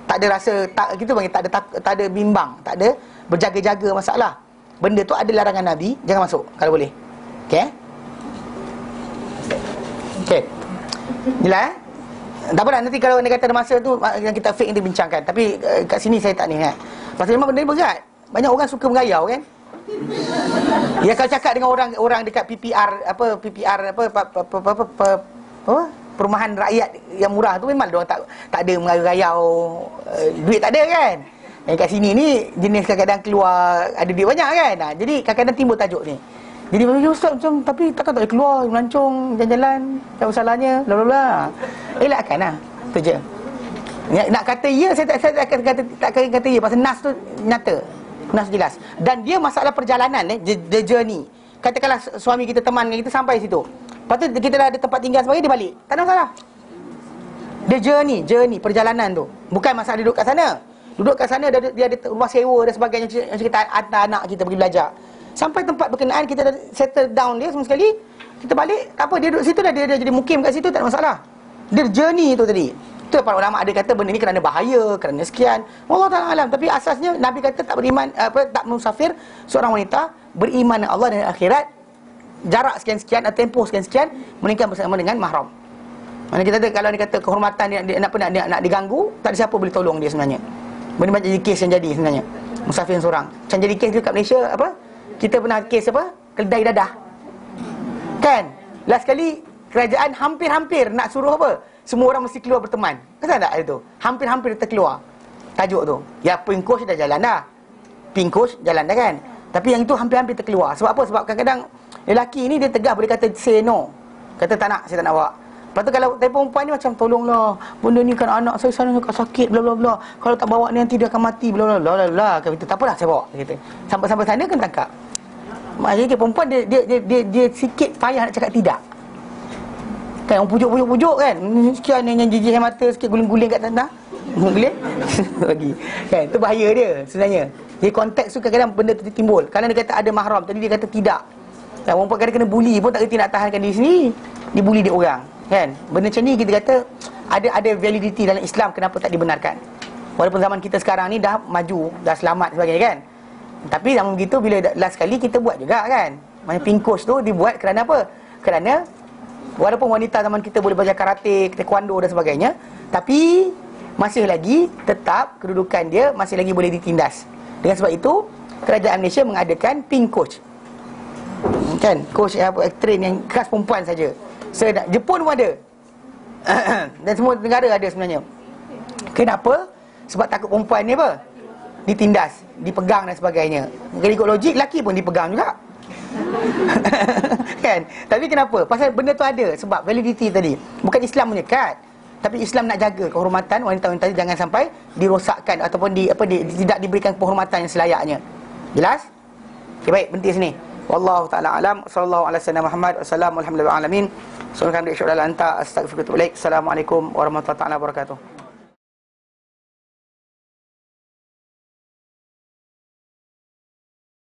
Tak ada rasa, kita panggil tak ada bimbang, tak ada berjaga-jaga masalah. Benda tu ada larangan Nabi, jangan masuk kalau boleh. Okey? Okey. Jelas tak apa dah, nanti kalau anda kata ada masa tu yang kita fake yang dibincangkan. Tapi kat sini saya tak ni kan. Pasal memang benda ni berat. Banyak orang suka mengayau kan. Ya, kalau cakap dengan orang dekat PPR perumahan rakyat yang murah tu, memang dia tak ada mengayau, duit tak ada kan. Yang kat sini ni jenis kadang-kadang keluar ada duit banyak kan. Jadi kadang-kadang timbul tajuk ni. Jadi ustaz macam, tapi takkan tak boleh keluar melancong jalan-jalan, tak masalahnya bla bla bla. Elakkanlah. Tu je. Nak kata ya, saya tak akan kata ya pasal nas tu nyata. Nas jelas. Dan dia masalah perjalanan the journey. Katakanlah suami kita, teman kita sampai situ. Lepas tu kita dah ada tempat tinggal sebagainya, dia balik. Tak ada masalah. The journey, perjalanan tu. Bukan masalah duduk kat sana. Duduk kat sana dia ada rumah sewa dan sebagainya, macam kita hantar anak kita pergi belajar. Sampai tempat berkenaan kita dah settle down dia semua sekali, kita balik, tak apa, dia duduk situ dah, dia jadi mukim kat situ, tak ada masalah. Dia journey tu tadi. Itu para ulama ada kata benda ni kerana bahaya, kerana sekian. Allah Ta'ala alam. Tapi asasnya Nabi kata tak beriman, tak musafir seorang wanita beriman dengan Allah dan akhirat, jarak sekian-sekian atau tempoh sekian-sekian, melainkan bersama dengan mahram. Mana kita kata kalau dia kata kehormatan dia nak diganggu, tak ada siapa boleh tolong dia sebenarnya. Benda macam jadi kes yang jadi sebenarnya. Musafir seorang. Macam jadi kes dekat Malaysia kita pernah kes keledai dadah. Kan? Last kali kerajaan hampir-hampir nak suruh semua orang mesti keluar berteman. Kenapa tak itu? Hampir-hampir terkeluar tajuk tu. Ya, pink coach dah jalan dah. Pink coach jalan dah kan. Tapi yang itu hampir-hampir terkeluar. Sebab apa? Sebab kadang-kadang lelaki ni dia tegah boleh kata say no. Kata tak nak, saya tak nak bawa. Lepas tu kalau perempuan ni macam tolonglah, benda ni kan anak saya sana sakit bla bla bla. Kalau tak bawa ni nanti dia akan mati bla bla bla bla. Kata tak apalah saya bawa kata. Sampai sana kan tangkap. Maksudnya perempuan dia sikit payah nak cakap tidak. Kan orang pujuk kan. Sekian yang jijik mata, sikit guling-guling kat tanah. Guling lagi. Kan tu bahaya dia sebenarnya. Jadi konteks tu kadang-kadang benda tu timbul. Kalau dia kata ada mahram, tadi dia kata tidak. Dan perempuan kadang kena bully pun tak kerti nak tahankan diri sendiri. Dibuli dia orang. Kan? Benda macam ni kita kata ada validity dalam Islam, kenapa tak dibenarkan. Walaupun zaman kita sekarang ni dah maju, dah selamat sebagainya kan. Tapi namun begitu bila last kali kita buat juga kan. Macam pink coach tu dibuat kerana apa? Kerana Walaupun wanita zaman kita boleh belajar karate, taekwondo dan sebagainya, tapi masih lagi tetap kedudukan dia masih lagi boleh ditindas. Dengan sebab itu kerajaan Malaysia mengadakan pink coach, kan, coach train yang khas perempuan saja. Jepun pun ada dan semua negara ada sebenarnya. Kenapa? Sebab takut perempuan ni apa? Ditindas, dipegang dan sebagainya. Kalau ikut logik, lelaki pun dipegang juga. Kan? Tapi kenapa? Pasal benda tu ada. Sebab validity tadi. Bukan Islam menyekat, tapi Islam nak jaga kehormatan wanita-wanita jangan sampai dirosakkan ataupun tidak diberikan penghormatan yang selayaknya. Jelas? Okay, baik, berhenti sini. Wallahu ta'ala alam. Sallallahu alaihi wasallam Muhammad. Wassalamualaikum warahmatullahi wabarakatuh. Assalamualaikum warahmatullahi wabarakatuh. Assalamualaikum warahmatullahi wabarakatuh.